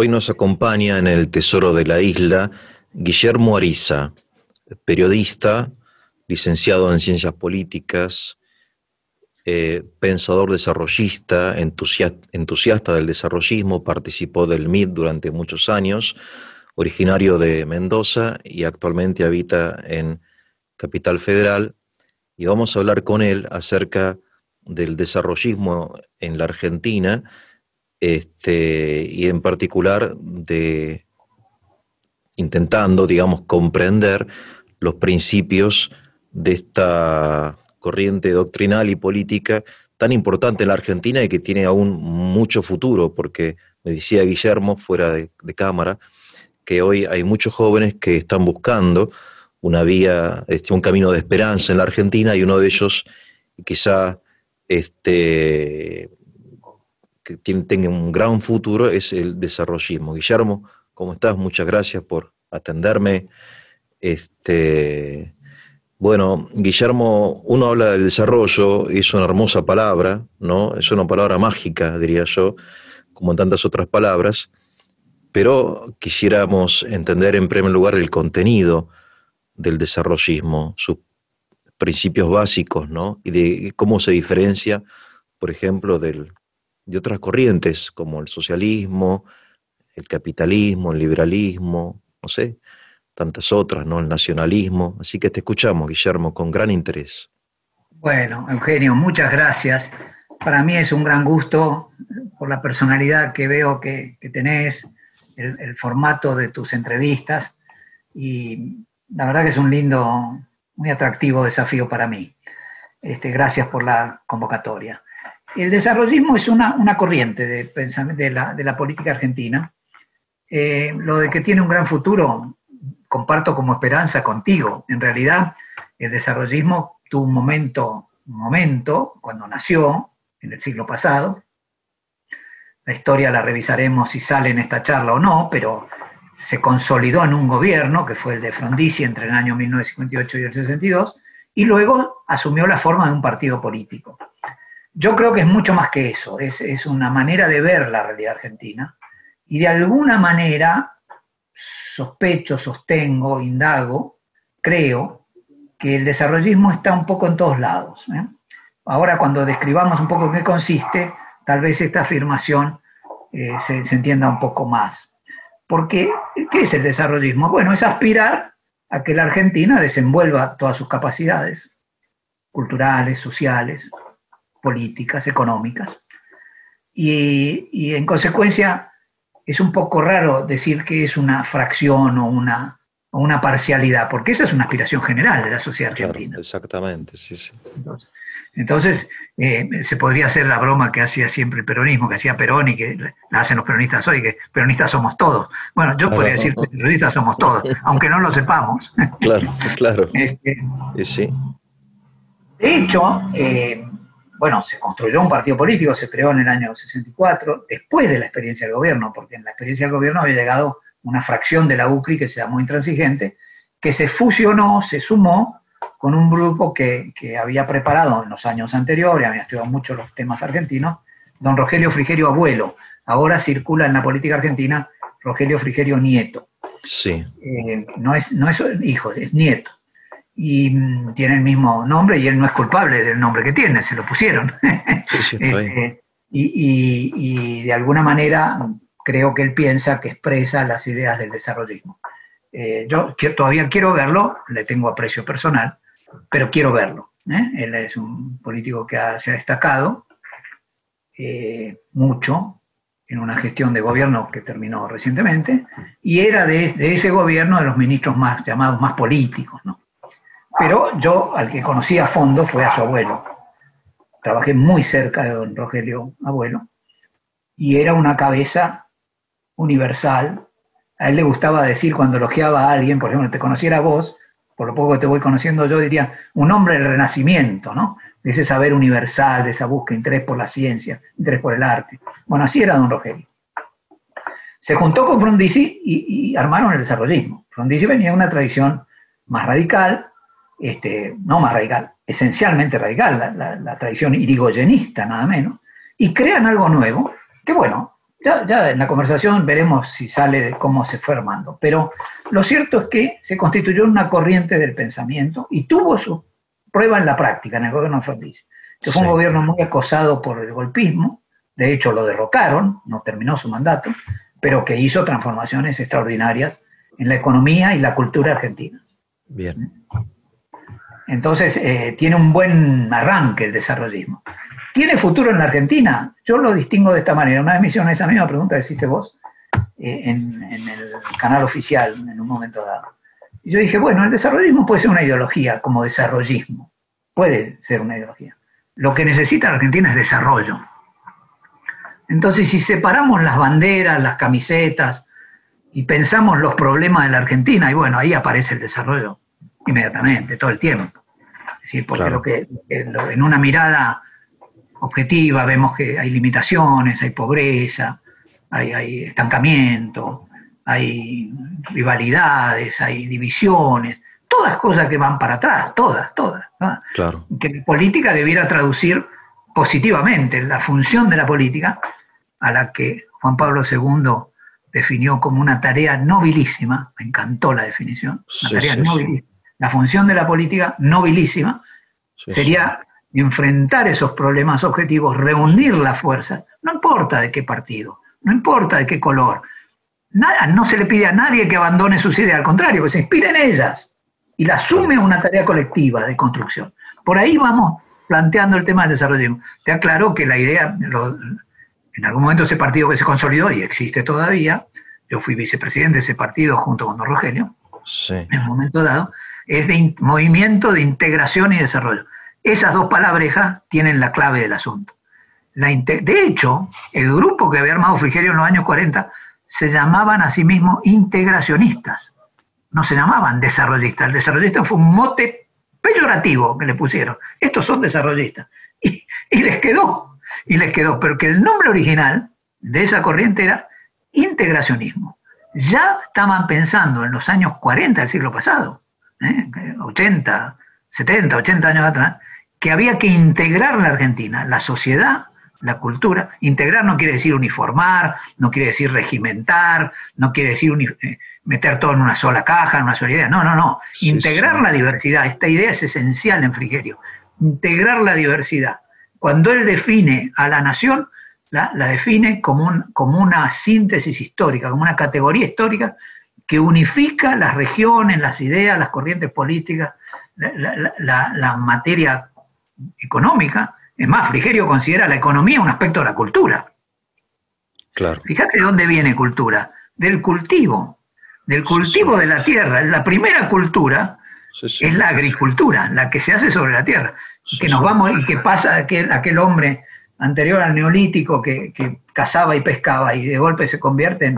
Hoy nos acompaña en el Tesoro de la Isla Guillermo Ariza, periodista, licenciado en Ciencias Políticas, pensador desarrollista, entusiasta del desarrollismo, participó del MIT durante muchos años, originario de Mendoza y actualmente habita en Capital Federal. Y vamos a hablar con él acerca del desarrollismo en la Argentina, y en particular de intentando, digamos, comprender los principios de esta corriente doctrinal y política tan importante en la Argentina y que tiene aún mucho futuro, porque me decía Guillermo, fuera de cámara, que hoy hay muchos jóvenes que están buscando una vía, un camino de esperanza en la Argentina, y uno de ellos quizá que tenga un gran futuro es el desarrollismo. Guillermo, ¿cómo estás? Muchas gracias por atenderme. Bueno, Guillermo, uno habla del desarrollo, y es una hermosa palabra, ¿no? Es una palabra mágica, diría yo, como en tantas otras palabras, pero quisiéramos entender en primer lugar el contenido del desarrollismo, sus principios básicos, ¿no? Y de cómo se diferencia, por ejemplo, de otras corrientes como el socialismo, el capitalismo, el liberalismo, no sé, tantas otras, ¿no? El nacionalismo. Así que te escuchamos, Guillermo, con gran interés. Bueno, Eugenio, muchas gracias. Para mí es un gran gusto por la personalidad que veo que tenés, el formato de tus entrevistas, y la verdad que es un lindo, muy atractivo desafío para mí. Gracias por la convocatoria. El desarrollismo es una corriente de pensamiento de la política argentina. Lo de que tiene un gran futuro, comparto como esperanza contigo. En realidad, el desarrollismo tuvo un momento cuando nació, en el siglo pasado. La historia la revisaremos si sale en esta charla o no, pero se consolidó en un gobierno, que fue el de Frondizi entre el año 1958 y el 62, y luego asumió la forma de un partido político. Yo creo que es mucho más que eso, es una manera de ver la realidad argentina, y de alguna manera sospecho, sostengo, indago, creo que el desarrollismo está un poco en todos lados. Ahora, cuando describamos un poco en qué consiste, tal vez esta afirmación se entienda un poco más. Porque, ¿qué es el desarrollismo? Bueno, es aspirar a que la Argentina desenvuelva todas sus capacidades culturales, sociales, políticas, económicas. Y en consecuencia, es un poco raro decir que es una fracción o una parcialidad, porque esa es una aspiración general de la sociedad argentina. Claro, exactamente, sí, sí. Entonces se podría hacer la broma que hacía siempre el peronismo, que hacía Perón y que la hacen los peronistas hoy, que peronistas somos todos. Bueno, yo podría decir que peronistas somos todos, aunque no lo sepamos. Claro, claro. Sí. De hecho, bueno, se construyó un partido político, se creó en el año 64, después de la experiencia del gobierno, porque en la experiencia del gobierno había llegado una fracción de la UCRI que se llamó Intransigente, que se fusionó, se sumó con un grupo que había preparado en los años anteriores, había estudiado mucho los temas argentinos, don Rogelio Frigerio Abuelo. Ahora circula en la política argentina Rogelio Frigerio Nieto. Sí. No es hijo, es nieto. Y tiene el mismo nombre, y él no es culpable del nombre que tiene, se lo pusieron. Sí, y de alguna manera creo que él piensa que expresa las ideas del desarrollismo. Yo todavía quiero verlo, le tengo aprecio personal, pero quiero verlo. Él es un político que se ha destacado mucho en una gestión de gobierno que terminó recientemente, y era de ese gobierno de los ministros más llamados más políticos, ¿no? Pero yo al que conocí a fondo fue a su abuelo. Trabajé muy cerca de don Rogelio Abuelo, y era una cabeza universal. A él le gustaba decir, cuando elogiaba a alguien, por ejemplo, te conociera a vos, por lo poco que te voy conociendo yo, diría, un hombre del Renacimiento, ¿no? De ese saber universal, de esa búsqueda, interés por la ciencia, interés por el arte. Bueno, así era don Rogelio. Se juntó con Frondizi y armaron el desarrollismo. Frondizi venía de una tradición más radical, no más radical, esencialmente radical, la tradición irigoyenista, nada menos, y crean algo nuevo, que bueno, Ya en la conversación veremos si sale de cómo se fue armando, pero lo cierto es que se constituyó una corriente del pensamiento y tuvo su prueba en la práctica, en el gobierno de Frondizi, que fue un Sí, gobierno muy acosado por el golpismo, de hecho lo derrocaron, no terminó su mandato, pero que hizo transformaciones extraordinarias en la economía y la cultura argentina. bien. Entonces, tiene un buen arranque el desarrollismo. ¿Tiene futuro en la Argentina? Yo lo distingo de esta manera. Una vez me hicieron esa misma pregunta que hiciste vos en el canal oficial en un momento dado. Y yo dije, bueno, el desarrollismo puede ser una ideología como desarrollismo. Puede ser una ideología. Lo que necesita la Argentina es desarrollo. Entonces, si separamos las banderas, las camisetas y pensamos los problemas de la Argentina, y bueno, ahí aparece el desarrollo inmediatamente, todo el tiempo. ¿Sí? Porque Claro. en una mirada objetiva vemos que hay limitaciones, hay pobreza, hay estancamiento, hay rivalidades, hay divisiones, todas cosas que van para atrás, todas, ¿no? Claro. Que la política debiera traducir positivamente la función de la política, a la que Juan Pablo II definió como una tarea nobilísima, me encantó la definición, una tarea nobilísima. La función de la política nobilísima sería enfrentar esos problemas objetivos, reunir las fuerzas, no importa de qué partido, no importa de qué color, nada, no se le pide a nadie que abandone sus ideas, al contrario, que se inspire en ellas y las sume a una tarea colectiva de construcción. Por ahí vamos planteando el tema del desarrollo. Te aclaro que la idea, en algún momento ese partido que se consolidó y existe todavía, yo fui vicepresidente de ese partido junto con don Rogelio, en un momento dado, es de movimiento de integración y desarrollo. Esas dos palabrejas tienen la clave del asunto. De hecho, el grupo que había armado Frigerio en los años 40 se llamaban a sí mismos integracionistas, no se llamaban desarrollistas. El desarrollista fue un mote peyorativo que le pusieron. Estos son desarrollistas. Y les quedó, pero que el nombre original de esa corriente era integracionismo. Ya estaban pensando en los años 40 del siglo pasado, 80, 70, 80 años atrás, que había que integrar la Argentina, la sociedad, la cultura. Integrar no quiere decir uniformar, no quiere decir regimentar, no quiere decir meter todo en una sola caja, en una sola idea. No. Sí, integrar la diversidad. Esta idea es esencial en Frigerio. Integrar la diversidad. Cuando él define a la nación, la define como una síntesis histórica, como una categoría histórica que unifica las regiones, las ideas, las corrientes políticas, la materia económica. Es más, Frigerio considera la economía un aspecto de la cultura. Claro. Fíjate de dónde viene cultura, del cultivo de la tierra. La primera cultura es la agricultura, la que se hace sobre la tierra. Y que pasa aquel hombre anterior al neolítico que cazaba y pescaba y de golpe se convierte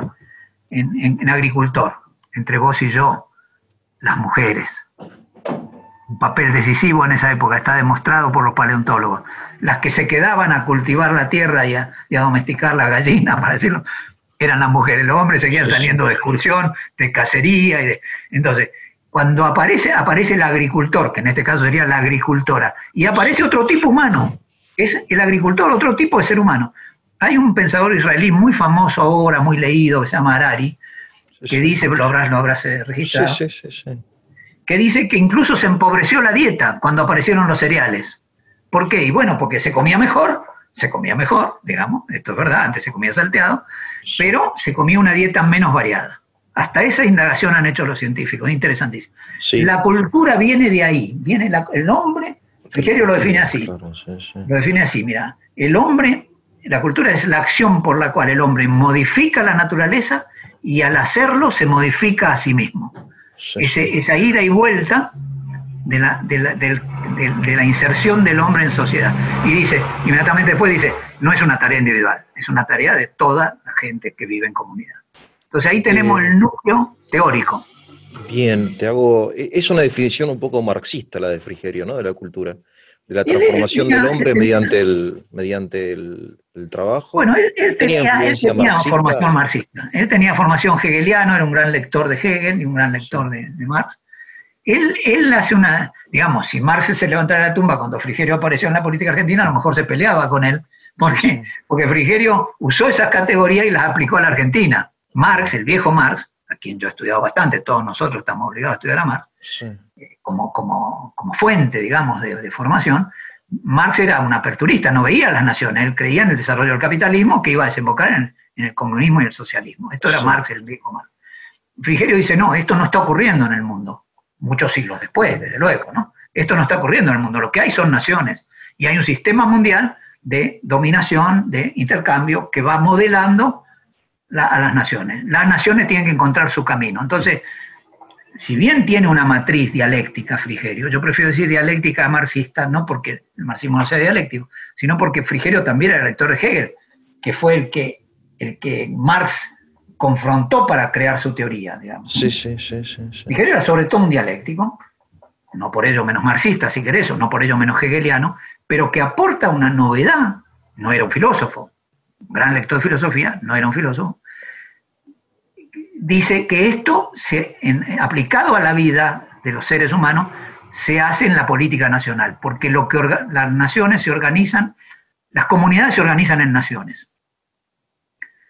en agricultor, entre vos y yo, las mujeres. Un papel decisivo en esa época, está demostrado por los paleontólogos. Las que se quedaban a cultivar la tierra y a domesticar la gallina, para decirlo, eran las mujeres. Los hombres seguían saliendo de excursión, de cacería. Entonces, cuando aparece el agricultor, que en este caso sería la agricultora, y aparece otro tipo humano, es el agricultor, otro tipo de ser humano. Hay un pensador israelí muy famoso ahora, muy leído, que se llama Harari, que dice, lo habrás registrado, que dice que incluso se empobreció la dieta cuando aparecieron los cereales. ¿Por qué? Y bueno, porque se comía mejor, digamos, esto es verdad, antes se comía salteado, pero se comía una dieta menos variada. Hasta esa indagación han hecho los científicos, es interesantísimo. Sí. La cultura viene de ahí, viene el hombre, Frigerio lo define así, lo define así, mira, el hombre, la cultura es la acción por la cual el hombre modifica la naturaleza y al hacerlo se modifica a sí mismo. Esa ida y vuelta de la inserción del hombre en sociedad. Y dice, inmediatamente después dice, no es una tarea individual, es una tarea de toda la gente que vive en comunidad. Entonces ahí tenemos el núcleo teórico. Bien, es una definición un poco marxista la de Frigerio, ¿no? De la cultura, de la transformación del hombre mediante el trabajo. Bueno, él tenía formación marxista. Él tenía formación hegeliana, era un gran lector de Hegel y un gran lector de Marx. Él hace digamos, si Marx se levantara de la tumba cuando Frigerio apareció en la política argentina, a lo mejor se peleaba con él, ¿Por qué? Porque Frigerio usó esas categorías y las aplicó a la Argentina. Marx, el viejo Marx, a quien yo he estudiado bastante, todos nosotros estamos obligados a estudiar a Marx, como fuente, digamos, de formación. Marx era un aperturista, no veía a las naciones, él creía en el desarrollo del capitalismo que iba a desembocar en el comunismo y el socialismo. Esto era Marx, el viejo Marx. Frigerio dice, no, esto no está ocurriendo en el mundo, muchos siglos después, desde luego, ¿no? Esto no está ocurriendo en el mundo, lo que hay son naciones, y hay un sistema mundial de dominación, de intercambio, que va modelando a las naciones. Las naciones tienen que encontrar su camino. Entonces, si bien tiene una matriz dialéctica Frigerio, yo prefiero decir dialéctica marxista, no porque el marxismo no sea dialéctico, sino porque Frigerio también era lector de Hegel, que fue el que Marx confrontó para crear su teoría, digamos. Sí. Frigerio era sobre todo un dialéctico, no por ello menos marxista, si querés, o no por ello menos hegeliano, pero que aporta una novedad. No era un filósofo, un gran lector de filosofía, no era un filósofo. Dice que esto, aplicado a la vida de los seres humanos, se hace en la política nacional, porque las naciones se organizan, las comunidades se organizan en naciones.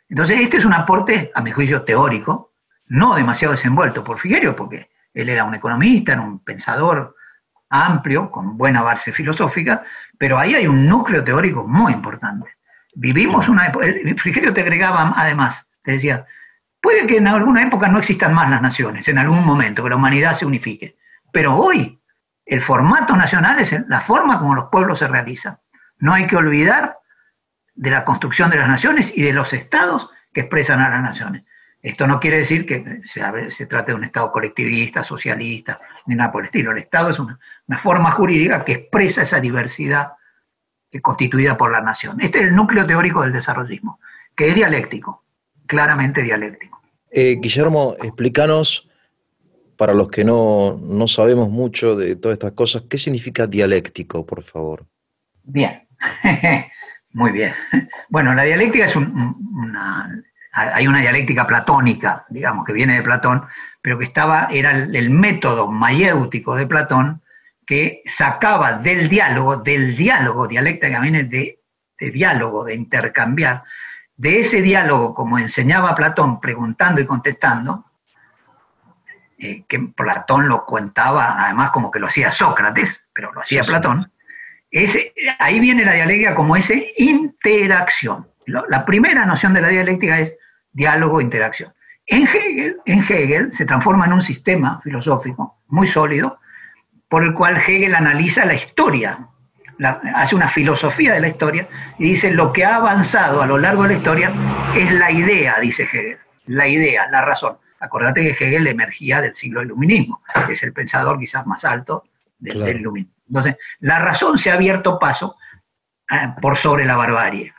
Entonces, este es un aporte, a mi juicio, teórico, no demasiado desenvuelto por Frigerio, porque él era un economista, era un pensador amplio, con buena base filosófica, pero ahí hay un núcleo teórico muy importante. Vivimos una época, Frigerio te agregaba, además, te decía, puede que en alguna época no existan más las naciones, en algún momento, que la humanidad se unifique, pero hoy el formato nacional es la forma como los pueblos se realizan. No hay que olvidar de la construcción de las naciones y de los estados que expresan a las naciones. Esto no quiere decir que se trate de un estado colectivista, socialista, ni nada por el estilo. El estado es una forma jurídica que expresa esa diversidad constituida por la nación. Este es el núcleo teórico del desarrollismo, que es dialéctico, claramente dialéctico. Guillermo, explícanos, para los que no sabemos mucho de todas estas cosas, ¿qué significa dialéctico, por favor? Bien, muy bien. Bueno, la dialéctica es hay una dialéctica platónica, digamos, que viene de Platón, pero que era el método mayéutico de Platón, que sacaba del diálogo, dialéctica viene de diálogo, de intercambiar, de ese diálogo, como enseñaba Platón, preguntando y contestando, que Platón lo contaba, además como que lo hacía Sócrates, pero lo hacía Platón, ahí viene la dialéctica como esa interacción. La primera noción de la dialéctica es diálogo-interacción. En Hegel se transforma en un sistema filosófico muy sólido, por el cual Hegel analiza la historia, hace una filosofía de la historia, y dice lo que ha avanzado a lo largo de la historia es la idea, dice Hegel, la idea, la razón. Acordate que Hegel emergía del siglo del iluminismo, que es el pensador quizás más alto del iluminismo. Entonces, la razón se ha abierto paso por sobre la barbarie.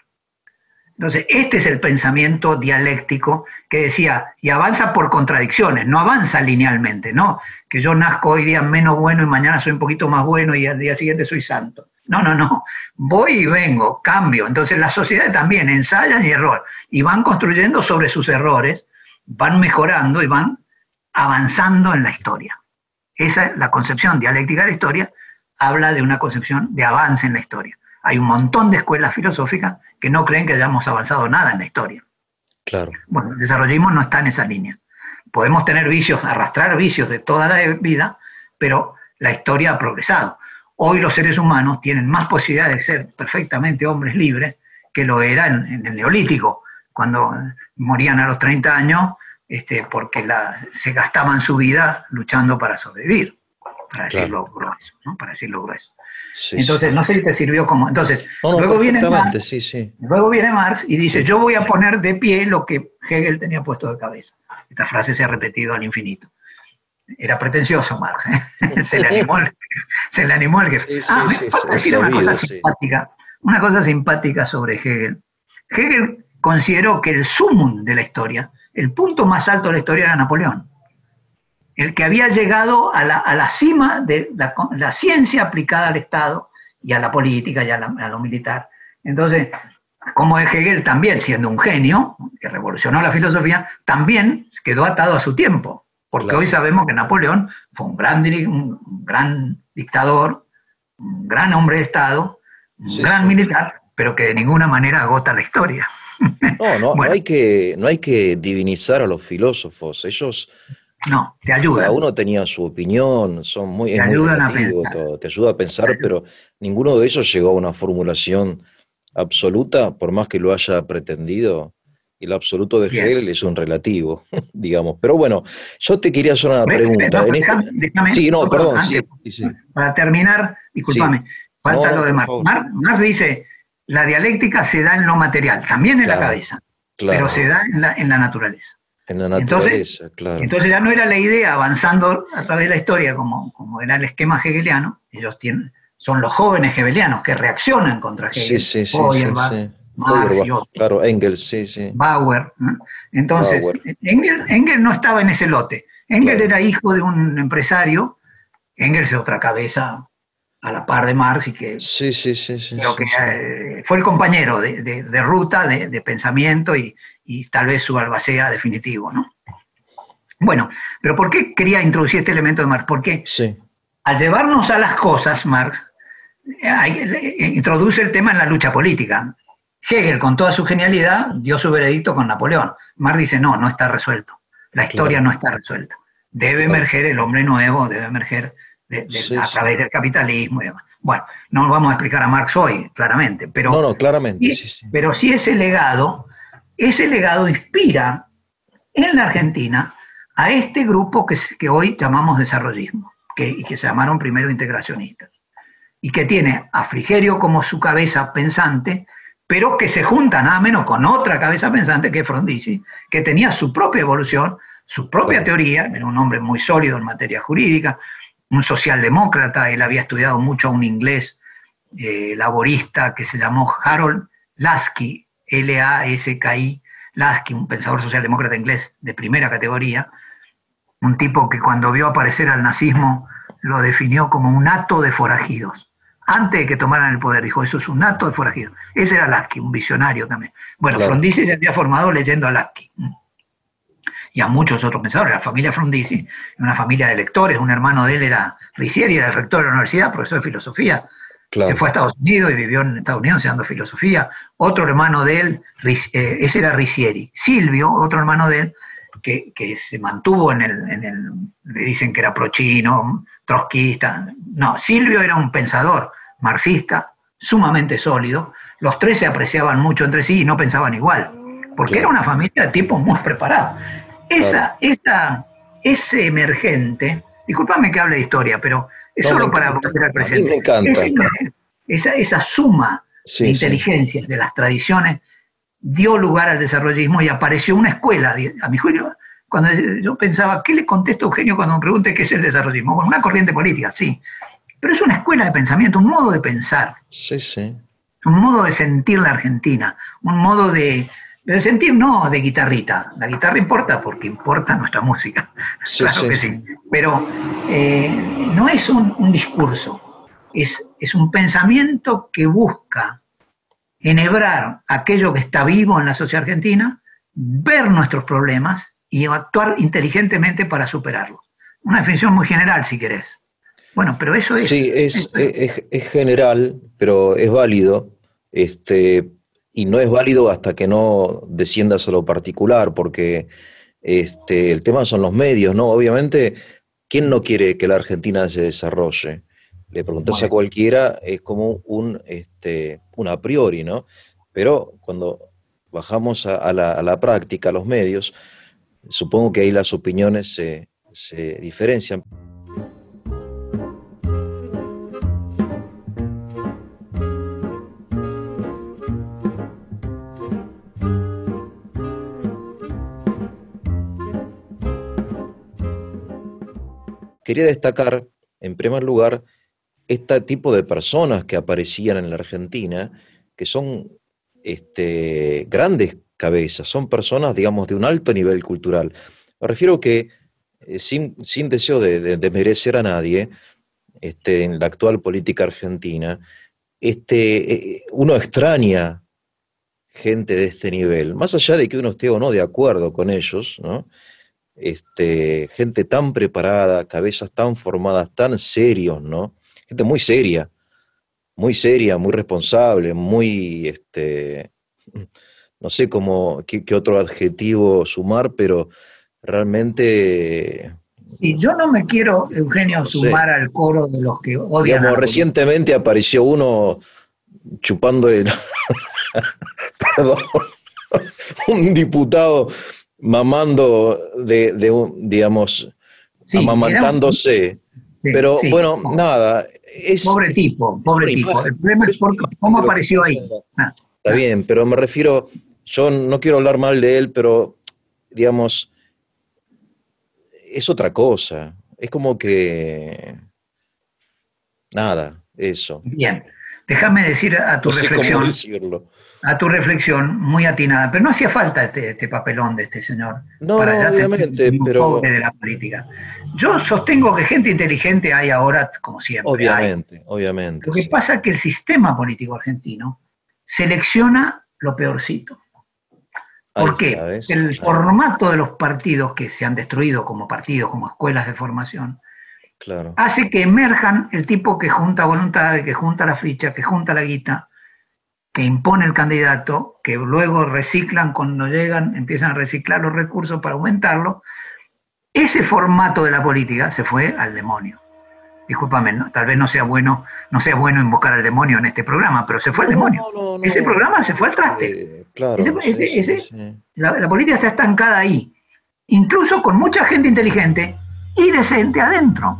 Entonces, este es el pensamiento dialéctico que decía, y avanza por contradicciones, no avanza linealmente, no, que yo nazco hoy día menos bueno y mañana soy un poquito más bueno y al día siguiente soy santo. No, voy y vengo, cambio. Entonces las sociedades también ensayan y error, y van construyendo sobre sus errores, van mejorando y van avanzando en la historia. Esa es la concepción dialéctica de la historia, habla de una concepción de avance en la historia. Hay un montón de escuelas filosóficas que no creen que hayamos avanzado nada en la historia. Claro. Bueno, el desarrollismo no está en esa línea. Podemos tener vicios, arrastrar vicios de toda la vida, pero la historia ha progresado. Hoy los seres humanos tienen más posibilidades de ser perfectamente hombres libres que lo era en el Neolítico, cuando morían a los 30 años porque se gastaban su vida luchando para sobrevivir, para decirlo grueso, ¿no? Para decirlo grueso. Sí, entonces, no sé si te sirvió como... Entonces, luego viene Marx y dice, yo voy a poner de pie lo que Hegel tenía puesto de cabeza. Esta frase se ha repetido al infinito. Era pretencioso Marx, ¿eh? se le animó el que... decir una cosa simpática sobre Hegel. Hegel consideró que el sumum de la historia, el punto más alto de la historia era Napoleón. El que había llegado a la cima de la ciencia aplicada al Estado y a la política y a lo militar. Entonces, como Hegel también, siendo un genio, que revolucionó la filosofía, también quedó atado a su tiempo, porque hoy sabemos que Napoleón fue un gran dictador, un gran hombre de Estado, un gran militar, pero que de ninguna manera agota la historia. No Bueno, no hay que divinizar a los filósofos. Ellos, no, te cada ayudan, uno tenía su opinión, te es muy ayudan a relativo pensar. todo, te ayuda a pensar, pero ninguno de ellos llegó a una formulación absoluta, por más que lo haya pretendido. Y el absoluto de Bien. Hegel es un relativo, digamos. Pero bueno, yo te quería hacer una pregunta. No, En pero este... déjame, Sí, no, oh, perdón, perdón, antes, sí, sí, sí. para terminar, Sí. discúlpame, No, falta no, lo de por Marx. favor. Marx dice, la dialéctica se da en lo material, también en la Claro, cabeza, pero claro. se da en la naturaleza. En la Entonces, naturaleza, claro. entonces ya no era la idea avanzando a través de la historia como era el esquema hegeliano, son los jóvenes hegelianos que reaccionan contra Sí, Hegel, sí, sí, sí, Feuerbach, sí. Marx y Feuerbach, otros, claro, Engels, sí, sí. Bauer, ¿no? Entonces, Bauer, Engels no estaba en ese lote. Engels claro. era hijo de un empresario. Engels es otra cabeza a la par de Marx, Sí, sí, sí, sí, pero que sí, sí. fue el compañero de ruta, de pensamiento y tal vez su albacea definitivo, ¿no? Bueno, pero ¿por qué quería introducir este elemento de Marx? Porque Sí, al llevarnos a las cosas, Marx introduce el tema en la lucha política. Hegel, con toda su genialidad, dio su veredicto con Napoleón. Marx dice, no, no está resuelto. La historia claro, no está resuelta. Debe claro. emerger el hombre nuevo, debe emerger Sí, a sí. través del capitalismo y demás. Bueno, no vamos a explicar a Marx hoy, claramente, No, no, claramente, sí, sí. pero sí ese legado inspira en la Argentina a este grupo que hoy llamamos desarrollismo, y que se llamaron primero integracionistas, y que tiene a Frigerio como su cabeza pensante, pero que se junta nada menos con otra cabeza pensante que es Frondizi, que tenía su propia evolución, su propia Claro, teoría, era un hombre muy sólido en materia jurídica, un socialdemócrata, él había estudiado mucho a un inglés laborista que se llamó Harold Lasky, L-A-S-K-I, Lasky, un pensador socialdemócrata inglés de primera categoría, un tipo que cuando vio aparecer al nazismo lo definió como un hato de forajidos. Antes de que tomaran el poder, dijo, eso es un hato de forajidos. Ese era Lasky, un visionario también. Bueno, claro, Frondizi se había formado leyendo a Lasky y a muchos otros pensadores. La familia Frondizi, una familia de lectores, un hermano de él era Ricieri, era el rector de la universidad, profesor de filosofía. Se fue a claro, Estados Unidos y vivió en Estados Unidos enseñando filosofía. Otro hermano de él, ese era Ricieri. Silvio, otro hermano de él, que se mantuvo le dicen que era prochino, trotskista. No, Silvio era un pensador marxista, sumamente sólido. Los tres se apreciaban mucho entre sí y no pensaban igual, porque era claro, una familia de tipos muy preparados. claro. Ese emergente, discúlpame que hable de historia, pero es No, me solo para encanta. volver al A mí me presente. encanta. Esa suma de Sí, sí. inteligencias de las tradiciones dio lugar al desarrollismo y apareció una escuela, a mi juicio, cuando yo pensaba, ¿qué le contesto a Eugenio cuando me pregunte qué es el desarrollismo? Bueno, una corriente política, sí, pero es una escuela de pensamiento, un modo de pensar, Sí, sí. un modo de sentir la Argentina, un modo de sentir no de guitarrita. La guitarra importa porque importa nuestra música, Sí, claro sí, que sí. sí, pero no es un discurso, es un pensamiento que busca enhebrar aquello que está vivo en la sociedad argentina, ver nuestros problemas y actuar inteligentemente para superarlos. Una definición muy general, si querés. Bueno, pero eso es. Sí, Eso es. es general, pero es válido, y no es válido hasta que no desciendas a lo particular, porque el tema son los medios, ¿no? Obviamente, ¿quién no quiere que la Argentina se desarrolle? Le preguntas Muy a bien. cualquiera, es como un a priori, ¿no? Pero cuando bajamos a la práctica, a los medios, supongo que ahí las opiniones se diferencian. Quería destacar, en primer lugar, este tipo de personas que aparecían en la Argentina, que son grandes cabezas, son personas, digamos, de un alto nivel cultural. Me refiero que, sin deseo de merecer a nadie, en la actual política argentina, uno extraña gente de este nivel, más allá de que uno esté o no de acuerdo con ellos, ¿no? Gente tan preparada, cabezas tan formadas, tan serios, ¿no? Gente muy seria, muy responsable, muy, no sé qué otro adjetivo sumar, pero realmente, Sí, yo no me quiero, yo Eugenio, no sé. sumar al coro de los que odian a Digamos, la política. recientemente apareció uno chupándole, perdón, un diputado mamando digamos, Sí, amamantándose. sí, Pero sí. bueno, nada, Pobre tipo, es pobre una tipo. imagen, El problema pero es es una imagen cómo de lo que apareció pasa. ahí. Ah, Está ah. bien, pero me refiero, yo no quiero hablar mal de él, pero digamos, es otra cosa. Es como que, nada, eso. Bien, déjame decir No sé cómo decirlo. a tu reflexión muy atinada, pero no hacía falta este papelón de este señor No, para no, ya tener obviamente, un pobre pero de la política. Yo sostengo que gente inteligente hay ahora, como siempre, hay. obviamente, obviamente, Lo que sí. pasa es que el sistema político argentino selecciona lo peorcito. Ahí ¿Por está, qué? ¿ves? El formato de los partidos que se han destruido como partidos, como escuelas de formación, Claro, hace que emerjan el tipo que junta voluntades, que junta la ficha, que junta la guita, que impone el candidato, que luego reciclan cuando llegan, empiezan a reciclar los recursos para aumentarlo. Ese formato de la política se fue al demonio. Discúlpame, ¿no? Tal vez no sea bueno invocar al demonio en este programa, pero se fue al no, demonio. no, no, Ese no, programa se fue al traste. claro, sí, sí, sí, La política está estancada ahí, incluso con mucha gente inteligente y decente adentro.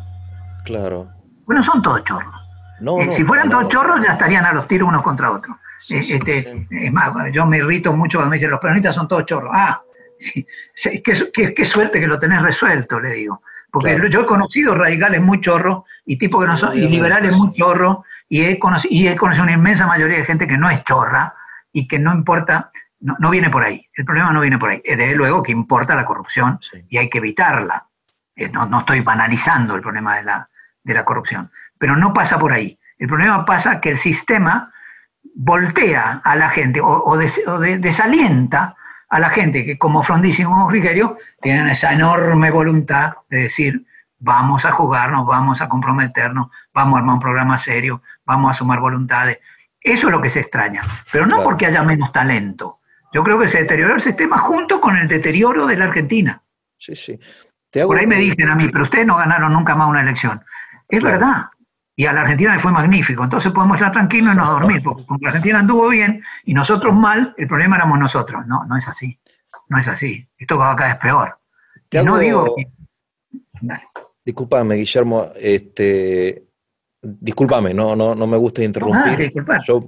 claro. Bueno, son todos chorros. No, no, Si para fueran todos nada, para chorros, ya nada. estarían a los tiros unos contra otros. Sí, sí, sí, Es más, yo me irrito mucho cuando me dicen los peronistas son todos chorros. Ah, sí, sí, qué suerte que lo tenés resuelto, le digo. Porque claro. yo he conocido radicales muy chorros y tipos que no Sí, son, y obviamente, liberales muy sí. chorros, y he conocido una inmensa mayoría de gente que no es chorra y que no importa, no viene por ahí. El problema no viene por ahí. Desde luego que importa la corrupción Sí, y hay que evitarla. No estoy banalizando el problema de la corrupción, pero no pasa por ahí. El problema pasa que el sistema voltea a la gente desalienta a la gente que como Frondizi y como Frigerio tienen esa enorme voluntad de decir vamos a jugarnos, vamos a comprometernos, vamos a armar un programa serio, vamos a sumar voluntades. Eso es lo que se extraña, pero no claro. porque haya menos talento. Yo creo que se deterioró el sistema junto con el deterioro de la Argentina. Sí, sí. Te Por hago, ahí me dicen a mí, pero ustedes no ganaron nunca más una elección. Es claro. verdad. Y a la Argentina le fue magnífico. Entonces podemos estar tranquilos y no dormir, porque como la Argentina anduvo bien y nosotros Sí. mal, el problema éramos nosotros. No, no es así. No es así. Esto cada vez es peor. Te Y no digo hago, que... Dale. discúlpame, Guillermo, discúlpame, no me gusta No, nada que interrumpir. disculpar. Yo,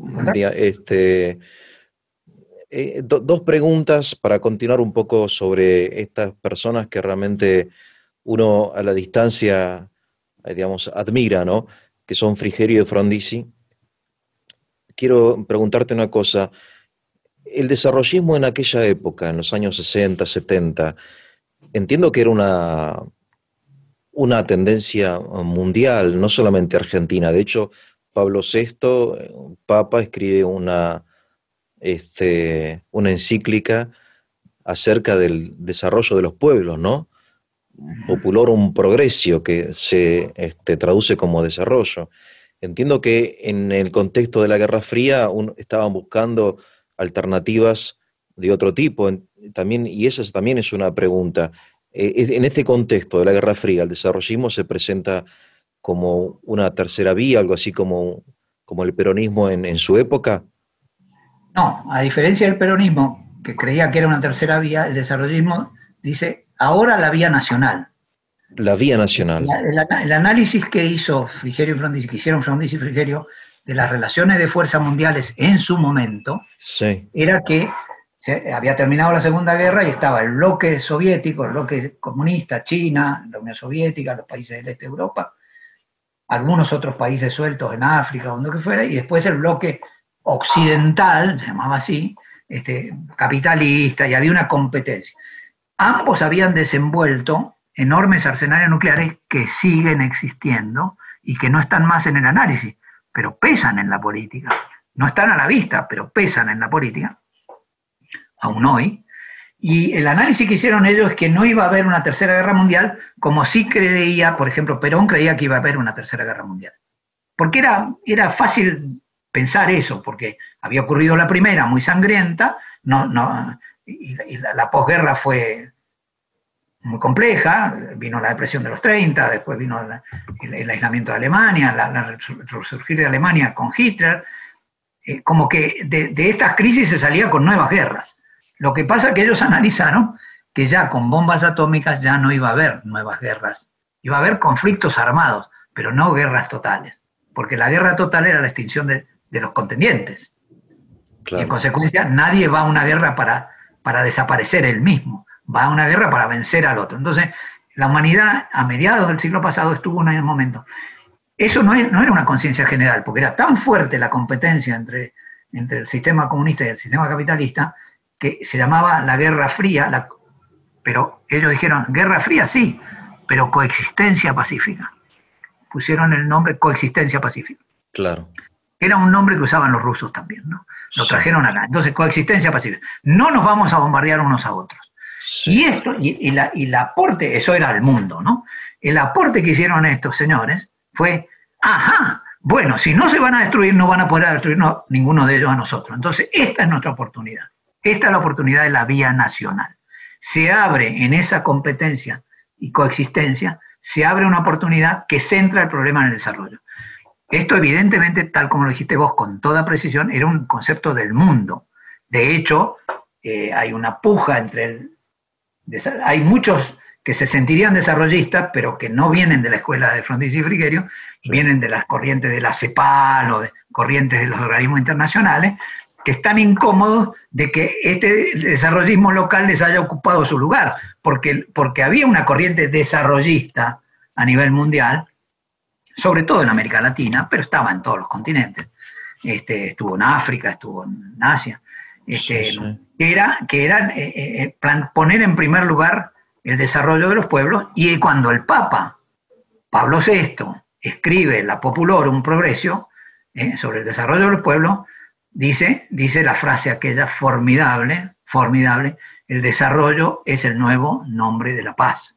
dos preguntas para continuar un poco sobre estas personas que realmente uno a la distancia, digamos, admira, ¿no? Que son Frigerio y Frondizi. Quiero preguntarte una cosa. El desarrollismo en aquella época, en los años 60, 70, entiendo que era una tendencia mundial, no solamente argentina. De hecho, Pablo VI, Papa, escribe una encíclica acerca del desarrollo de los pueblos, ¿no? Populorum Progressio, que se traduce como desarrollo. Entiendo que en el contexto de la Guerra Fría estaban buscando alternativas de otro tipo. También, y esa también es una pregunta. En este contexto de la Guerra Fría, ¿el desarrollismo se presenta como una tercera vía, algo así como el peronismo en su época? No, a diferencia del peronismo, que creía que era una tercera vía, el desarrollismo dice ahora la vía nacional. La vía nacional. El análisis que hizo Frigerio y Frondizi, que hicieron Frondizi y Frigerio, de las relaciones de fuerzas mundiales en su momento, Sí, era que se había terminado la Segunda Guerra y estaba el bloque soviético, el bloque comunista, China, la Unión Soviética, los países del este de Europa, algunos otros países sueltos en África, donde que fuera, y después el bloque occidental, se llamaba así, capitalista, y había una competencia. Ambos habían desenvuelto enormes arsenales nucleares que siguen existiendo y que no están más en el análisis, pero pesan en la política. No están a la vista, pero pesan en la política, aún hoy. Y el análisis que hicieron ellos es que no iba a haber una tercera guerra mundial, como sí creía, por ejemplo, Perón creía que iba a haber una tercera guerra mundial. Porque era fácil pensar eso, porque había ocurrido la primera, muy sangrienta, y la posguerra fue muy compleja, vino la depresión de los 30, después vino el aislamiento de Alemania, el resurgir de Alemania con Hitler, como que de estas crisis se salía con nuevas guerras. Lo que pasa es que ellos analizaron que ya con bombas atómicas ya no iba a haber nuevas guerras, iba a haber conflictos armados, pero no guerras totales, porque la guerra total era la extinción de los contendientes. Claro. Y en consecuencia nadie va a una guerra para desaparecer él mismo, va a una guerra para vencer al otro. Entonces, la humanidad a mediados del siglo pasado estuvo en un momento. Eso no era una conciencia general, porque era tan fuerte la competencia entre el sistema comunista y el sistema capitalista, que se llamaba la Guerra Fría, pero ellos dijeron, Guerra Fría sí, pero coexistencia pacífica. Pusieron el nombre coexistencia pacífica. Claro. Era un nombre que usaban los rusos también, ¿no? Lo trajeron acá. Entonces, coexistencia pacífica. No nos vamos a bombardear unos a otros. Sí. Y el aporte, eso era el mundo, ¿no? El aporte que hicieron estos señores fue, bueno, si no se van a destruir, no van a poder destruir ninguno de ellos a nosotros. Entonces, esta es nuestra oportunidad. Esta es la oportunidad de la vía nacional. Se abre en esa competencia y coexistencia, se abre una oportunidad que centra el problema en el desarrollo. Esto evidentemente, tal como lo dijiste vos con toda precisión, era un concepto del mundo. De hecho, hay una puja hay muchos que se sentirían desarrollistas, pero que no vienen de la escuela de Frondizi y Frigerio, vienen de las corrientes de la CEPAL o de corrientes de los organismos internacionales, que están incómodos de que este desarrollismo local les haya ocupado su lugar, porque había una corriente desarrollista a nivel mundial, sobre todo en América Latina, pero estaba en todos los continentes. Estuvo en África, estuvo en Asia, que era poner en primer lugar el desarrollo de los pueblos, y cuando el Papa Pablo VI escribe la Populorum Progressio sobre el desarrollo de los pueblos, dice la frase aquella formidable, el desarrollo es el nuevo nombre de la paz.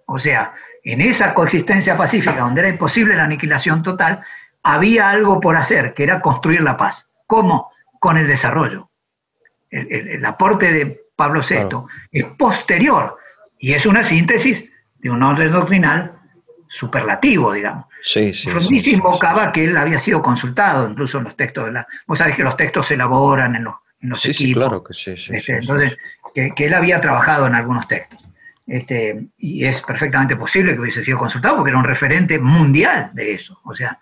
O sea, en esa coexistencia pacífica donde era imposible la aniquilación total, había algo por hacer, que era construir la paz. ¿Cómo? Con el desarrollo. El aporte de Pablo VI es posterior, y es una síntesis de un orden doctrinal superlativo, digamos. Frondizi invocaba que él había sido consultado, incluso en los textos vos sabés que los textos se elaboran en los equipos. Sí, claro que sí. Entonces, que él había trabajado en algunos textos. Y es perfectamente posible que hubiese sido consultado, porque era un referente mundial de eso. O sea,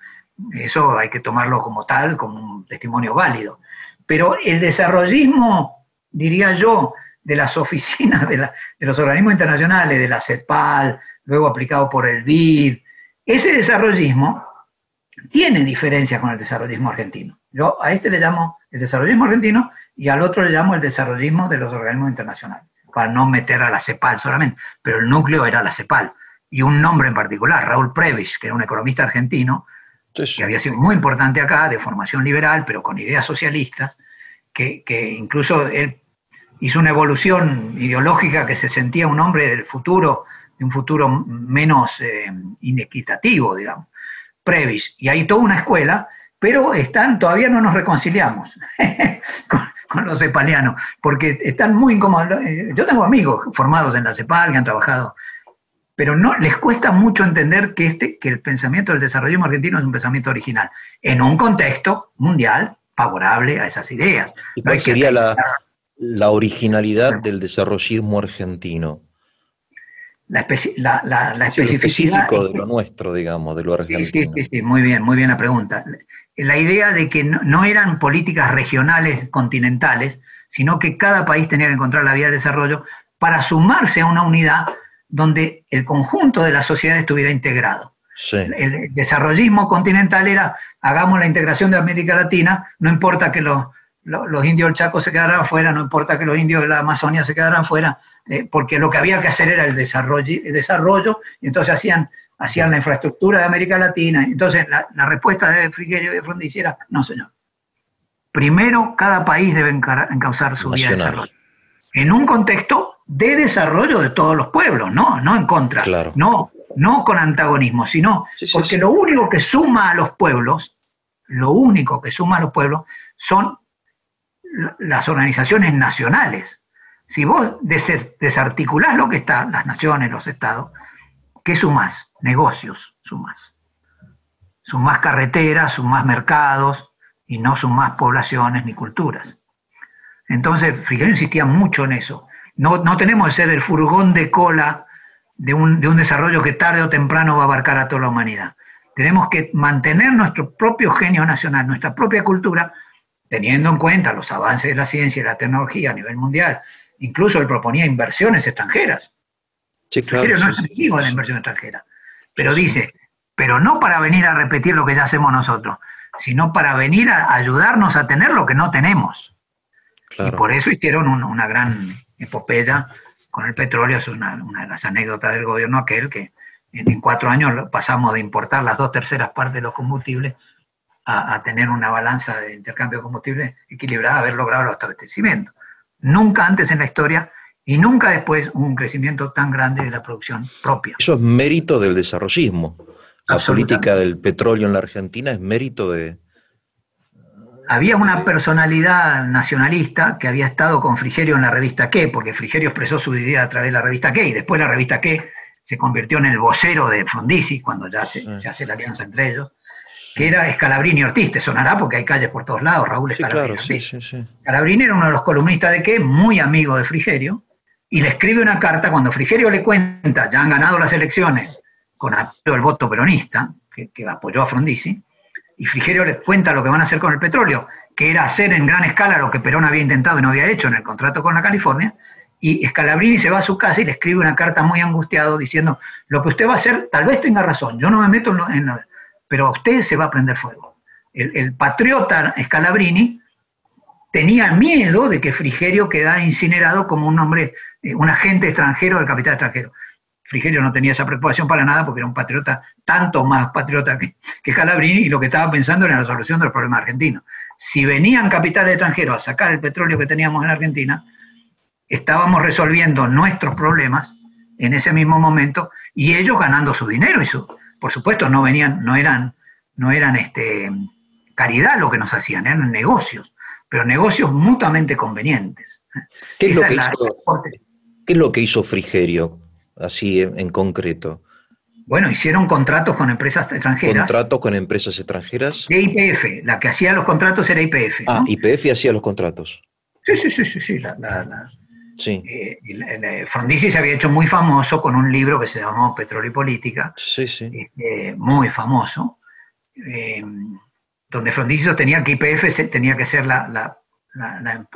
eso hay que tomarlo como tal, como un testimonio válido. Pero el desarrollismo, diría yo, de las oficinas de los organismos internacionales, de la CEPAL, luego aplicado por el BID, ese desarrollismo tiene diferencias con el desarrollismo argentino. Yo a este le llamo el desarrollismo argentino y al otro le llamo el desarrollismo de los organismos internacionales, para no meter a la CEPAL solamente, pero el núcleo era la CEPAL. Y un nombre en particular, Raúl Prebisch, que era un economista argentino, que había sido muy importante acá, de formación liberal, pero con ideas socialistas, que incluso él hizo una evolución ideológica que se sentía un hombre del futuro, de un futuro menos inequitativo, digamos. Prebisch. Y hay toda una escuela, pero todavía no nos reconciliamos con los cepalianos, porque están muy incómodos. Yo tengo amigos formados en la CEPAL que han trabajado, pero no les cuesta mucho entender que el pensamiento del desarrollismo argentino es un pensamiento original, en un contexto mundial favorable a esas ideas. ¿Y cuál sería la originalidad del desarrollismo argentino? La especificidad específico de lo nuestro, digamos, de lo argentino. Sí, muy bien la pregunta. La idea de que no eran políticas regionales, continentales, sino que cada país tenía que encontrar la vía del desarrollo para sumarse a una unidad donde el conjunto de la sociedad estuviera integrado. Sí. El desarrollismo continental era, hagamos la integración de América Latina, no importa que los indios del Chaco se quedaran afuera, no importa que los indios de la Amazonia se quedaran afuera, porque lo que había que hacer era el desarrollo, y entonces hacían la infraestructura de América Latina. Entonces la respuesta de Frigerio y de Frondizi era, no señor, primero cada país debe encauzar su vía de desarrollo, en un contexto de desarrollo de todos los pueblos, no en contra, no con antagonismo, sino porque lo único que suma a los pueblos lo único que suma a los pueblos son las organizaciones nacionales. Si vos desarticulás lo que está, las naciones, los estados, ¿qué sumás? Negocios sumás. Sumás carreteras, sumás mercados, y no sumás poblaciones ni culturas. Entonces, Frigerio insistía mucho en eso. No tenemos que ser el furgón de cola de un desarrollo que tarde o temprano va a abarcar a toda la humanidad. Tenemos que mantener nuestro propio genio nacional, nuestra propia cultura, teniendo en cuenta los avances de la ciencia y la tecnología a nivel mundial. Incluso él proponía inversiones extranjeras. Sí, claro. Frigerio no es enemigo de la inversión extranjera, pero dice, pero no para venir a repetir lo que ya hacemos nosotros, sino para venir a ayudarnos a tener lo que no tenemos. Claro. Y por eso hicieron una gran epopeya con el petróleo. Es una de las anécdotas del gobierno aquel, que en 4 años pasamos de importar las 2/3 partes de los combustibles a tener una balanza de intercambio de combustible equilibrada, haber logrado los abastecimientos. Nunca antes en la historia y nunca después hubo un crecimiento tan grande de la producción propia. Eso es mérito del desarrollismo. La política del petróleo en la Argentina es mérito de... Había una personalidad nacionalista que había estado con Frigerio en la revista ¿Qué? Porque Frigerio expresó su idea a través de la revista ¿Qué? Y después la revista ¿Qué? Se convirtió en el vocero de Frondizi, cuando ya se hace la alianza entre ellos, que era Scalabrini Ortiz. Te sonará porque hay calles por todos lados, Raúl Scalabrini Ortiz. Sí. Scalabrini era uno de los columnistas de ¿Qué? Muy amigo de Frigerio, y le escribe una carta cuando Frigerio le cuenta, ya han ganado las elecciones, con apoyo del voto peronista, que apoyó a Frondizi, y Frigerio les cuenta lo que van a hacer con el petróleo, que era hacer en gran escala lo que Perón había intentado y no había hecho en el contrato con la California, y Scalabrini se va a su casa y le escribe una carta muy angustiado diciendo, lo que usted va a hacer, tal vez tenga razón, yo no me meto pero a usted se va a prender fuego. El patriota Scalabrini tenía miedo de que Frigerio quedara incinerado como un hombre, un agente extranjero del capital extranjero. Frigerio no tenía esa preocupación para nada porque era un patriota, tanto más patriota que Scalabrini, y lo que estaba pensando era la solución de los problemas argentinos. Si venían capitales extranjeros a sacar el petróleo que teníamos en Argentina, estábamos resolviendo nuestros problemas en ese mismo momento y ellos ganando su dinero. Por supuesto, no eran caridad lo que nos hacían, eran negocios, pero negocios mutuamente convenientes. ¿Qué es lo que hizo Frigerio? Así en concreto. Bueno, hicieron contratos con empresas extranjeras. ¿Contratos con empresas extranjeras? De YPF, la que hacía los contratos era YPF. Ah, ¿no? YPF hacía los contratos. Sí. Frondizi se había hecho muy famoso con un libro que se llamó Petróleo y Política. Sí. Muy famoso. Donde Frondizi sostenía que YPF tenía que ser la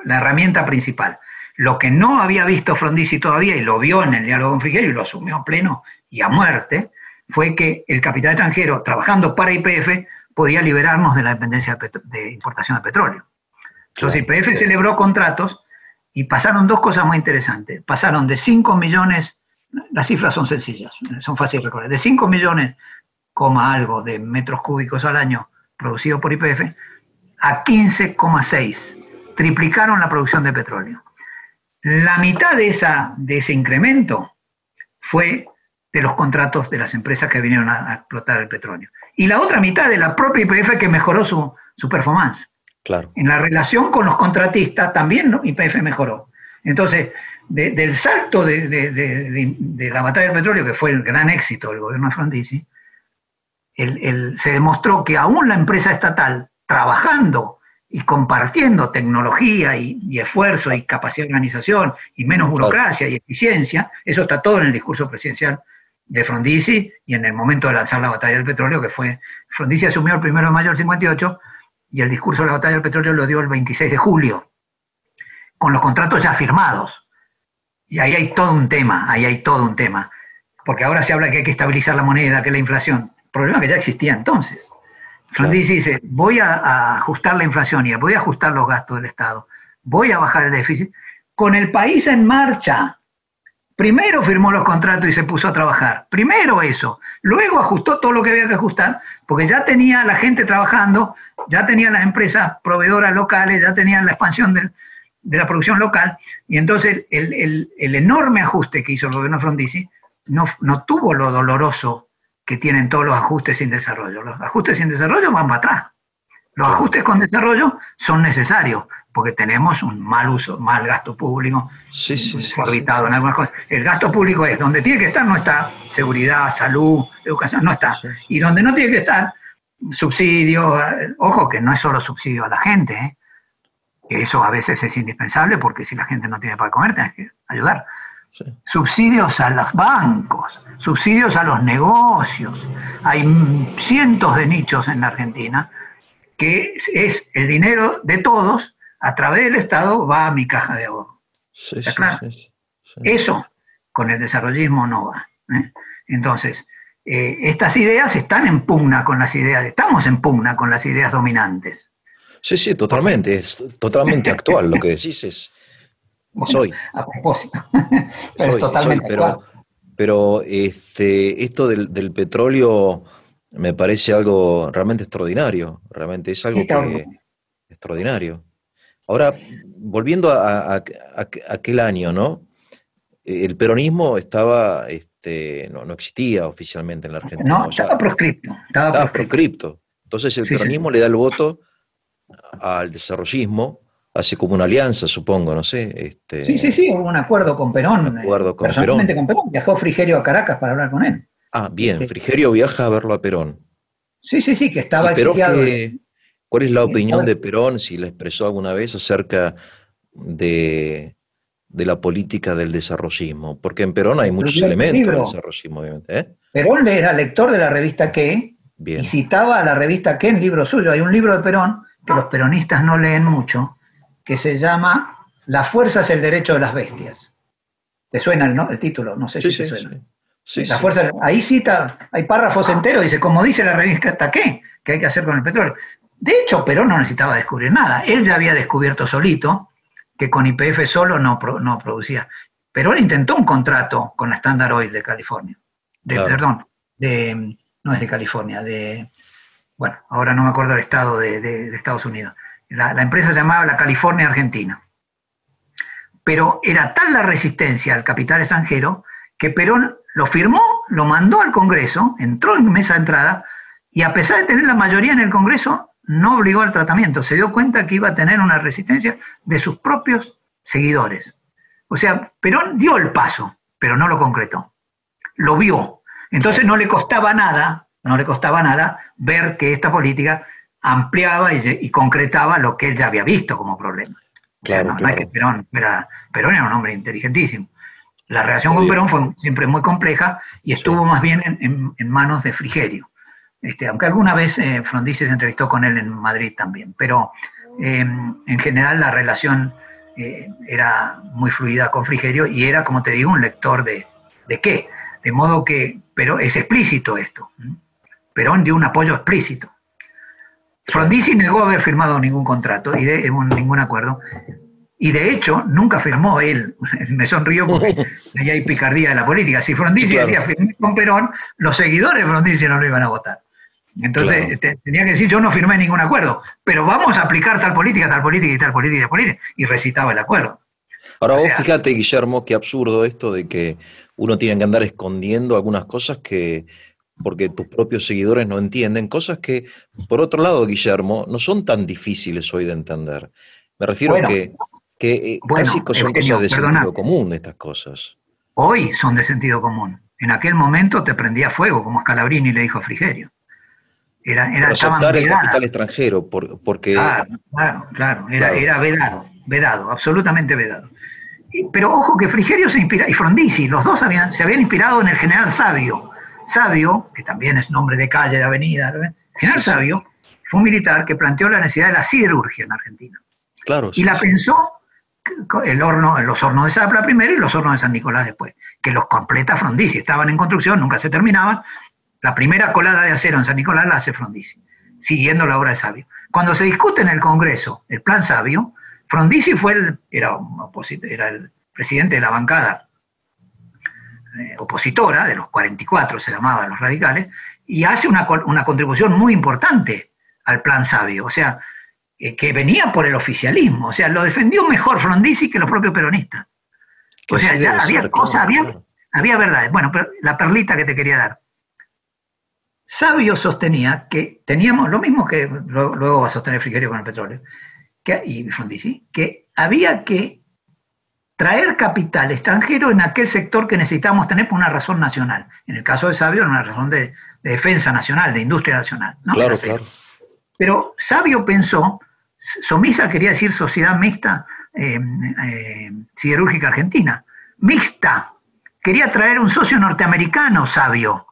herramienta principal. Lo que no había visto Frondizi todavía, y lo vio en el diálogo con Frigerio y lo asumió a pleno y a muerte, fue que el capital extranjero, trabajando para YPF, podía liberarnos de la dependencia de importación de petróleo. Entonces YPF celebró contratos y pasaron 2 cosas muy interesantes. Pasaron de 5 millones, las cifras son sencillas, son fáciles de recordar, de 5 millones, algo de metros cúbicos al año producidos por YPF, a 15,6. Triplicaron la producción de petróleo. La mitad de ese incremento fue de los contratos de las empresas que vinieron a explotar el petróleo. Y la otra mitad de la propia YPF, que mejoró su performance. Claro. En la relación con los contratistas también, ¿no? YPF mejoró. Entonces, del salto de la batalla del petróleo, que fue el gran éxito del gobierno de Frondizi, se demostró que aún la empresa estatal, trabajando y compartiendo tecnología y esfuerzo y capacidad de organización y menos burocracia y eficiencia, eso está todo en el discurso presidencial de Frondizi y en el momento de lanzar la batalla del petróleo, que fue, Frondizi asumió el 1 de mayo del 58 y el discurso de la batalla del petróleo lo dio el 26 de julio, con los contratos ya firmados. Y ahí hay todo un tema, porque ahora se habla que hay que estabilizar la moneda, que la inflación, problema que ya existía entonces. Frondizi dice, voy a ajustar la inflación y voy a ajustar los gastos del Estado, voy a bajar el déficit, con el país en marcha. Primero firmó los contratos y se puso a trabajar, primero eso, luego ajustó todo lo que había que ajustar, porque ya tenía la gente trabajando, ya tenían las empresas proveedoras locales, ya tenían la expansión de la producción local, y entonces el enorme ajuste que hizo el gobierno Frondizi no tuvo lo doloroso que tienen todos los ajustes sin desarrollo. Los ajustes sin desarrollo van para atrás. Los ajustes con desarrollo son necesarios, porque tenemos un mal uso, mal gasto público, desorbitado en algunas cosas. El gasto público es donde tiene que estar, no está. Seguridad, salud, educación, no está. Y donde no tiene que estar, subsidios, ojo que no es solo subsidio a la gente, ¿eh? Que eso a veces es indispensable, porque si la gente no tiene para comer, tenés que ayudar. Sí. Subsidios a los bancos, subsidios a los negocios. Hay cientos de nichos en la Argentina que es el dinero de todos, a través del Estado va a mi caja de ahorro. ¿Está claro? Eso con el desarrollismo no va, ¿eh? Entonces, estas ideas están en pugna con las ideas, estamos en pugna con las ideas dominantes. Sí, totalmente, es totalmente actual, lo que decís es hoy. A propósito, pero es totalmente actual. Pero esto del petróleo me parece algo realmente extraordinario, realmente es algo extraordinario. Ahora, volviendo a aquel año, ¿no? El peronismo estaba, no existía oficialmente en la Argentina. No, estaba proscripto. Estaba proscripto. Entonces el peronismo le da el voto al desarrollismo, hace como una alianza, supongo, no sé. Sí, hubo un acuerdo con Perón. Un acuerdo con personalmente Perón. Con Perón. Viajó Frigerio a Caracas para hablar con él. Ah, bien, Frigerio viaja a verlo a Perón. Sí, que estaba exiliado. ¿Cuál es la opinión de Perón, si le expresó alguna vez acerca de la política del desarrollismo? Porque en Perón hay muchos elementos del desarrollismo, obviamente. ¿Eh? Perón era lector de la revista ¿Qué? Bien. Y citaba a la revista ¿Qué? En libro suyo. Hay un libro de Perón que los peronistas no leen mucho, que se llama La fuerza es el derecho de las bestias. ¿Te suena el título? No sé si te suena. Sí, fuerza, ahí cita, hay párrafos enteros, dice, como dice la revista ¿Qué? Que hay que hacer con el petróleo. De hecho, Perón no necesitaba descubrir nada. Él ya había descubierto solito que con YPF solo no producía. Perón intentó un contrato con la Standard Oil de California. Perdón, no es de California, bueno, ahora no me acuerdo el estado de Estados Unidos. La empresa se llamaba la California Argentina. Pero era tal la resistencia al capital extranjero que Perón lo firmó, lo mandó al Congreso, entró en mesa de entrada, y a pesar de tener la mayoría en el Congreso, no obligó al tratamiento. Se dio cuenta que iba a tener una resistencia de sus propios seguidores. O sea, Perón dio el paso, pero no lo concretó. Lo vio. Entonces no le costaba nada ver que esta política ampliaba y concretaba lo que él ya había visto como problema. Claro. No es que Perón era un hombre inteligentísimo. La relación con Perón fue siempre muy compleja y estuvo más bien en manos de Frigerio. Aunque alguna vez Frondizi se entrevistó con él en Madrid también, pero en general la relación era muy fluida con Frigerio y era, como te digo, un lector de ¿Qué? De modo que, pero es explícito esto. Perón dio un apoyo explícito. Frondizi negó haber firmado ningún contrato y ningún acuerdo. Y de hecho, nunca firmó él. Me sonrió porque ahí hay picardía de la política. Si Frondizi decía firmé con Perón, los seguidores de Frondizi no lo iban a votar. Entonces tenía que decir, yo no firmé ningún acuerdo, pero vamos a aplicar tal política y tal política, y recitaba el acuerdo. Ahora vos fíjate, Guillermo, qué absurdo esto de que uno tiene que andar escondiendo algunas cosas porque tus propios seguidores no entienden, cosas que, por otro lado, Guillermo, no son tan difíciles hoy de entender. Me refiero que casi son cosas de sentido común estas cosas. Hoy son de sentido común. En aquel momento te prendía fuego, como Scalabrini le dijo a Frigerio. Aceptar el capital extranjero, porque... Claro. Era vedado, absolutamente vedado. Pero ojo que Frigerio se inspira, y Frondizi, los dos se habían inspirado en el general Savio. Savio, que también es nombre de calle, de avenida, ¿no? General Savio fue un militar que planteó la necesidad de la siderurgia en Argentina. Claro. Y la pensó los hornos de Zapla primero y los hornos de San Nicolás después, que los completa Frondizi. Estaban en construcción, nunca se terminaban. La primera colada de acero en San Nicolás la hace Frondizi, siguiendo la obra de Savio. Cuando se discute en el Congreso el plan Savio, Frondizi era el presidente de la bancada opositora, de los 44 se llamaban los radicales, y hace una contribución muy importante al plan Savio, o sea, que venía por el oficialismo, o sea, lo defendió mejor Frondizi que los propios peronistas. O sea, ya había cosas, había verdades. Bueno, pero la perlita que te quería dar. Sabio sostenía que teníamos lo mismo que luego va a sostener Frigerio con el petróleo, y Frondizi, que había que traer capital extranjero en aquel sector que necesitábamos tener por una razón nacional. En el caso de Sabio, era una razón de defensa nacional, de industria nacional, ¿no? Claro, claro. Pero Sabio pensó, Somisa quería decir Sociedad Mixta Siderúrgica Argentina, mixta, quería traer un socio norteamericano, Sabio,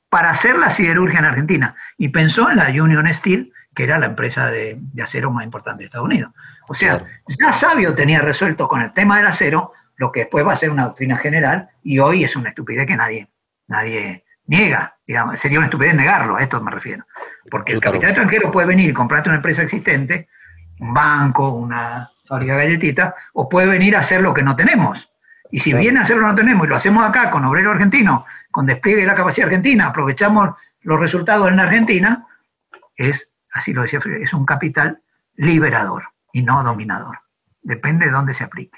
para hacer la siderurgia en Argentina, y pensó en la Union Steel, que era la empresa de acero más importante de Estados Unidos. O sea, claro, ya Sabio tenía resuelto con el tema del acero lo que después va a ser una doctrina general, y hoy es una estupidez que nadie niega, digamos, sería una estupidez negarlo, a esto me refiero. Porque el capital extranjero puede venir y comprarte una empresa existente, un banco, una fábrica de galletitas, o puede venir a hacer lo que no tenemos. Y si viene a hacer lo que no tenemos y lo hacemos acá con obrero argentino, con despliegue de la capacidad argentina, aprovechamos los resultados en Argentina, así lo decía Frigerio, es un capital liberador y no dominador. Depende de dónde se aplique.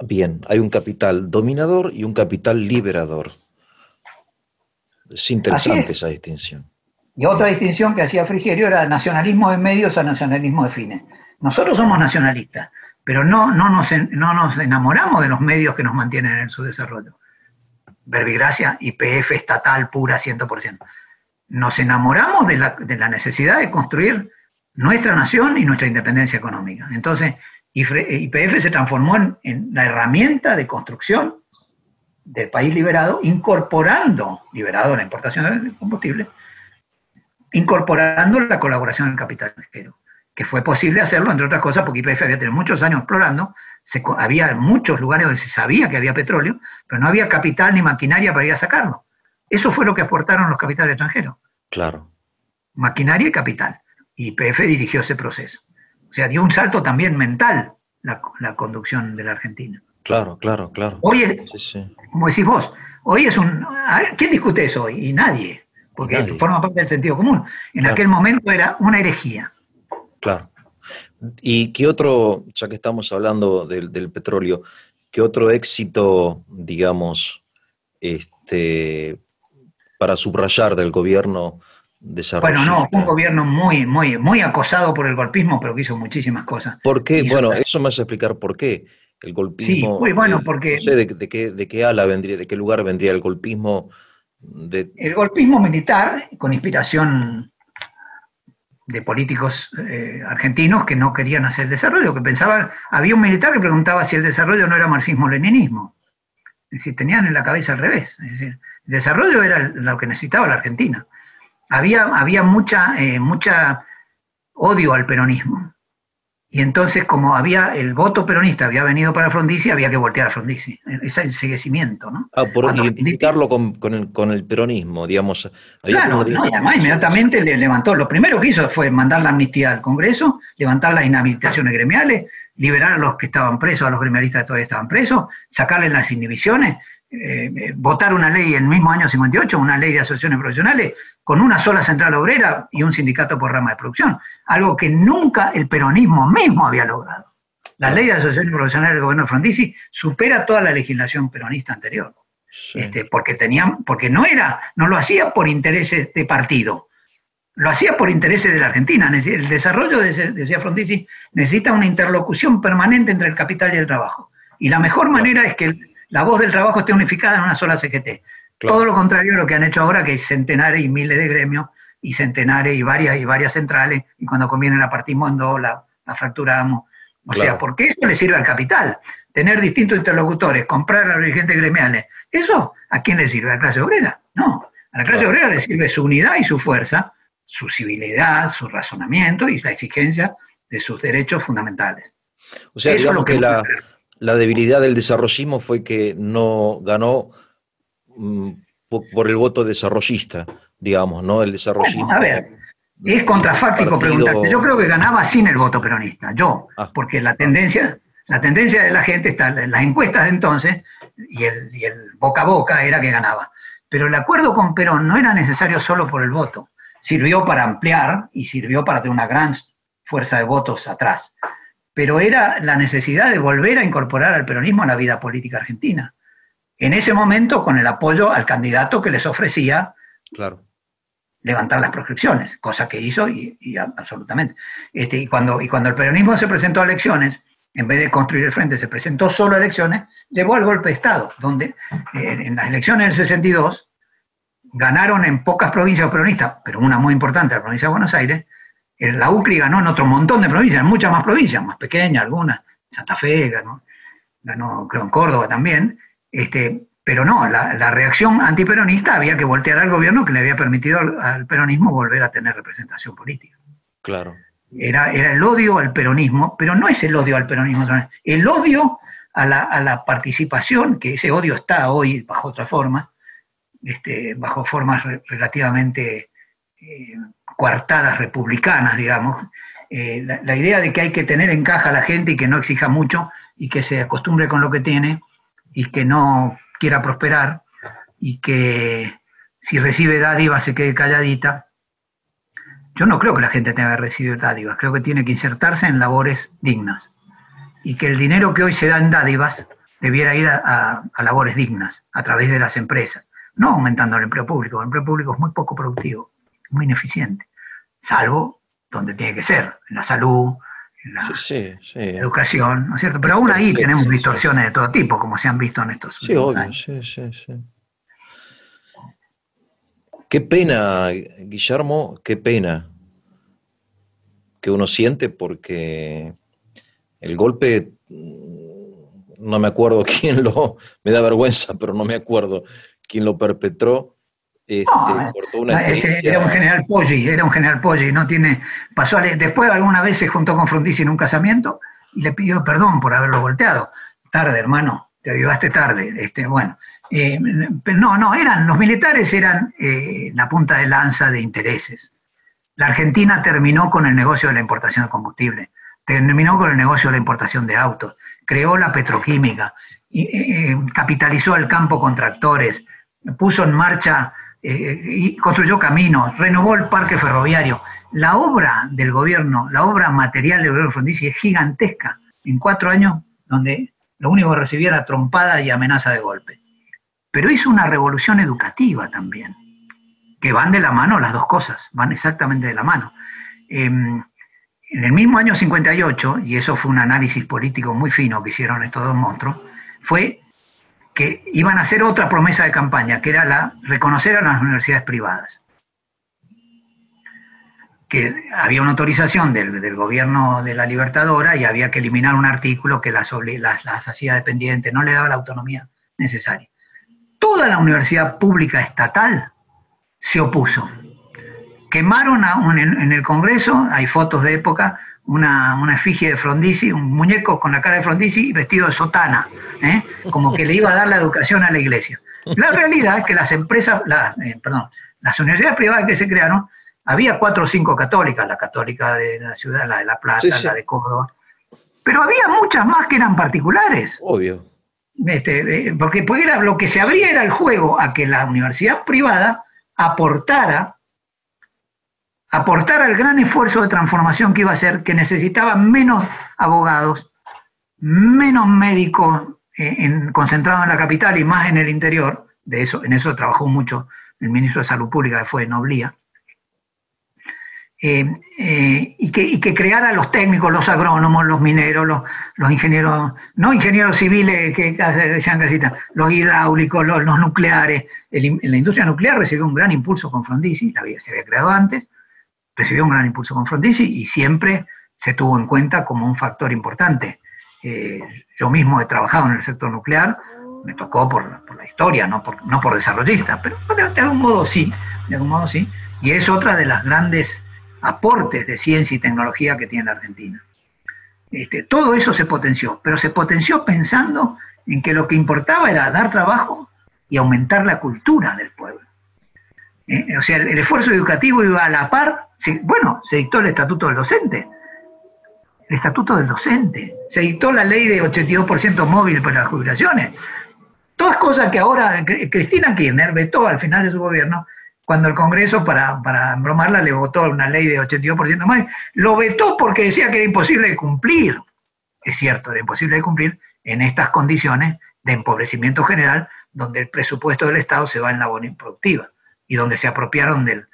Bien, hay un capital dominador y un capital liberador. Es interesante esa distinción. Y otra distinción que hacía Frigerio era nacionalismo de medios a nacionalismo de fines. Nosotros somos nacionalistas, pero no nos enamoramos de los medios que nos mantienen en su desarrollo. Verbigracia, YPF estatal pura 100%. Nos enamoramos de la necesidad de construir nuestra nación y nuestra independencia económica. Entonces, YPF se transformó en la herramienta de construcción del país liberado, liberado la importación de combustible, incorporando la colaboración del capital extranjero, que fue posible hacerlo, entre otras cosas, porque YPF había tenido muchos años explorando, había muchos lugares donde se sabía que había petróleo, pero no había capital ni maquinaria para ir a sacarlo. Eso fue lo que aportaron los capitales extranjeros. Claro. Maquinaria y capital. Y YPF dirigió ese proceso. O sea, dio un salto también mental la conducción de la Argentina. Claro. Hoy, como decís vos, hoy es ¿quién discute eso hoy? Y nadie, porque forma parte del sentido común. En aquel momento era una herejía. Claro. ¿Y qué otro, ya que estamos hablando del petróleo, qué otro éxito, digamos, para subrayar del gobierno desarrollista? Bueno, fue un gobierno muy acosado por el golpismo, pero que hizo muchísimas cosas. ¿Por qué? Bueno, eso me hace explicar por qué. El golpismo, sí, muy bueno, porque... No sé de qué ala vendría, de qué lugar vendría el golpismo. El golpismo militar, con inspiración de políticos argentinos que no querían hacer desarrollo, que pensaban... Había un militar que preguntaba si el desarrollo no era marxismo-leninismo. Es decir, tenían en la cabeza al revés. Es decir, el desarrollo era lo que necesitaba la Argentina. Había mucha odio al peronismo. Y entonces, como el voto peronista había venido para Frondizi, había que voltear a Frondizi. Ese enseguecimiento, ¿no? Por identificarlo con el peronismo, digamos. Claro, y además inmediatamente le levantó. Lo primero que hizo fue mandar la amnistía al Congreso, levantar las inhabilitaciones gremiales, liberar a los que estaban presos, a los gremialistas que todavía estaban presos, sacarles las inhibiciones, votar una ley en el mismo año 58, una ley de asociaciones profesionales, con una sola central obrera y un sindicato por rama de producción, algo que nunca el peronismo mismo había logrado. La ley de asociaciones profesionales del gobierno de Frondizi supera toda la legislación peronista anterior, sí. Porque no lo hacía por intereses de partido, lo hacía por intereses de la Argentina. El desarrollo, decía Frondizi, necesita una interlocución permanente entre el capital y el trabajo, y la mejor manera es que la voz del trabajo esté unificada en una sola CGT. Claro. Todo lo contrario a lo que han hecho ahora, que es centenares y miles de gremios, y centenares y varias centrales, y cuando conviene la partimos en dos, la fracturamos. O sea, porque eso le sirve al capital. Tener distintos interlocutores, comprar a los dirigentes gremiales, ¿eso a quién le sirve? ¿A la clase obrera? No. A la clase obrera le sirve su unidad y su fuerza, su civilidad, su razonamiento y la exigencia de sus derechos fundamentales. O sea, eso digamos que la debilidad del desarrollismo fue que no ganó por el voto desarrollista, digamos, ¿no? El desarrollismo. Bueno, a ver, es contrafáctico preguntarte. Yo creo que ganaba sin el voto peronista, porque la tendencia de la gente, las encuestas de entonces, y el boca a boca era que ganaba. Pero el acuerdo con Perón no era necesario solo por el voto. sirvió para ampliar y sirvió para tener una gran fuerza de votos atrás. Pero era la necesidad de volver a incorporar al peronismo a la vida política argentina. En ese momento, con el apoyo al candidato que les ofrecía levantar las proscripciones, cosa que hizo y absolutamente. Y cuando el peronismo se presentó a elecciones, en vez de construir el frente, se presentó solo a elecciones, llevó al golpe de Estado, donde en las elecciones del 62 ganaron en pocas provincias peronistas, pero una muy importante, la provincia de Buenos Aires. La UCRI ganó en otro montón de provincias, en muchas más provincias, más pequeñas algunas, Santa Fe ganó creo en Córdoba también, pero no, la reacción antiperonista había que voltear al gobierno que le había permitido al peronismo volver a tener representación política. Claro. Era el odio al peronismo, pero no es el odio al peronismo, el odio a la participación, que ese odio está hoy bajo otras formas, bajo formas relativamente coartadas republicanas, digamos. La idea de que hay que tener en caja a la gente y que no exija mucho y que se acostumbre con lo que tiene y que no quiera prosperar y que si recibe dádivas se quede calladita. Yo no creo que la gente tenga que recibir dádivas, creo que tiene que insertarse en labores dignas y que el dinero que hoy se da en dádivas debiera ir a labores dignas a través de las empresas, no aumentando el empleo público. El empleo público es muy poco productivo, muy ineficiente, salvo donde tiene que ser, en la salud, en la educación, ¿no es cierto? Pero aún ahí tenemos distorsiones de todo tipo, como se han visto en estos últimos años. Sí. Qué pena, Guillermo, qué pena que uno siente, porque el golpe, no me acuerdo quién me da vergüenza, pero no me acuerdo quién lo perpetró. Por toda una era un general Poggi, no tiene, después alguna vez se juntó con Frondizi en un casamiento y le pidió perdón por haberlo volteado. Tarde, hermano, te avivaste tarde. Los militares eran la punta de lanza de intereses. La Argentina terminó con el negocio de la importación de combustible, terminó con el negocio de la importación de autos, creó la petroquímica, capitalizó el campo con tractores, puso en marcha y construyó caminos, renovó el parque ferroviario. La obra del gobierno, la obra material del gobierno Frondizi es gigantesca, en 4 años, donde lo único que recibía era trompada y amenaza de golpe. Pero hizo una revolución educativa también, que van de la mano las dos cosas, van exactamente de la mano. En el mismo año 58, y eso fue un análisis político muy fino que hicieron estos dos monstruos, fue que iban a hacer otra promesa de campaña, que era reconocer a las universidades privadas. Que había una autorización del gobierno de la Libertadora y había que eliminar un artículo que las hacía dependientes, no le daba la autonomía necesaria. Toda la universidad pública estatal se opuso. Quemaron en el Congreso, hay fotos de época, una efigie de Frondizi, un muñeco con la cara de Frondizi vestido de sotana, como que le iba a dar la educación a la iglesia. La realidad es que las universidades privadas que se crearon, había 4 o 5 católicas, la católica de la ciudad, la de La Plata, la de Córdoba, pero había muchas más que eran particulares. Obvio. Porque era lo que se abría era el juego a que la universidad privada aportara al gran esfuerzo de transformación que iba a hacer, que necesitaba menos abogados, menos médicos concentrados en la capital y más en el interior. En eso trabajó mucho el ministro de Salud Pública, que fue Noblía, y que creara los técnicos, los agrónomos, los mineros, los ingenieros, no ingenieros civiles que decían casitas, los hidráulicos, los nucleares. La industria nuclear recibió un gran impulso con Frondizi, se había creado antes, recibió un gran impulso con Frondizi y siempre se tuvo en cuenta como un factor importante. Yo mismo he trabajado en el sector nuclear, me tocó por la historia, no por desarrollista, pero de algún modo sí, y es otra de las grandes aportes de ciencia y tecnología que tiene la Argentina. Todo eso se potenció, pero se potenció pensando en que lo que importaba era dar trabajo y aumentar la cultura del pueblo. O sea, el esfuerzo educativo iba a la par. Se dictó el Estatuto del Docente. Se dictó la ley de 82% móvil para las jubilaciones. Todas cosas que ahora Cristina Kirchner vetó al final de su gobierno, cuando el Congreso, para embromarla, le votó una ley de 82% más, lo vetó porque decía que era imposible de cumplir. Es cierto, era imposible de cumplir en estas condiciones de empobrecimiento general, donde el presupuesto del Estado se va en labor improductiva y donde se apropiaron del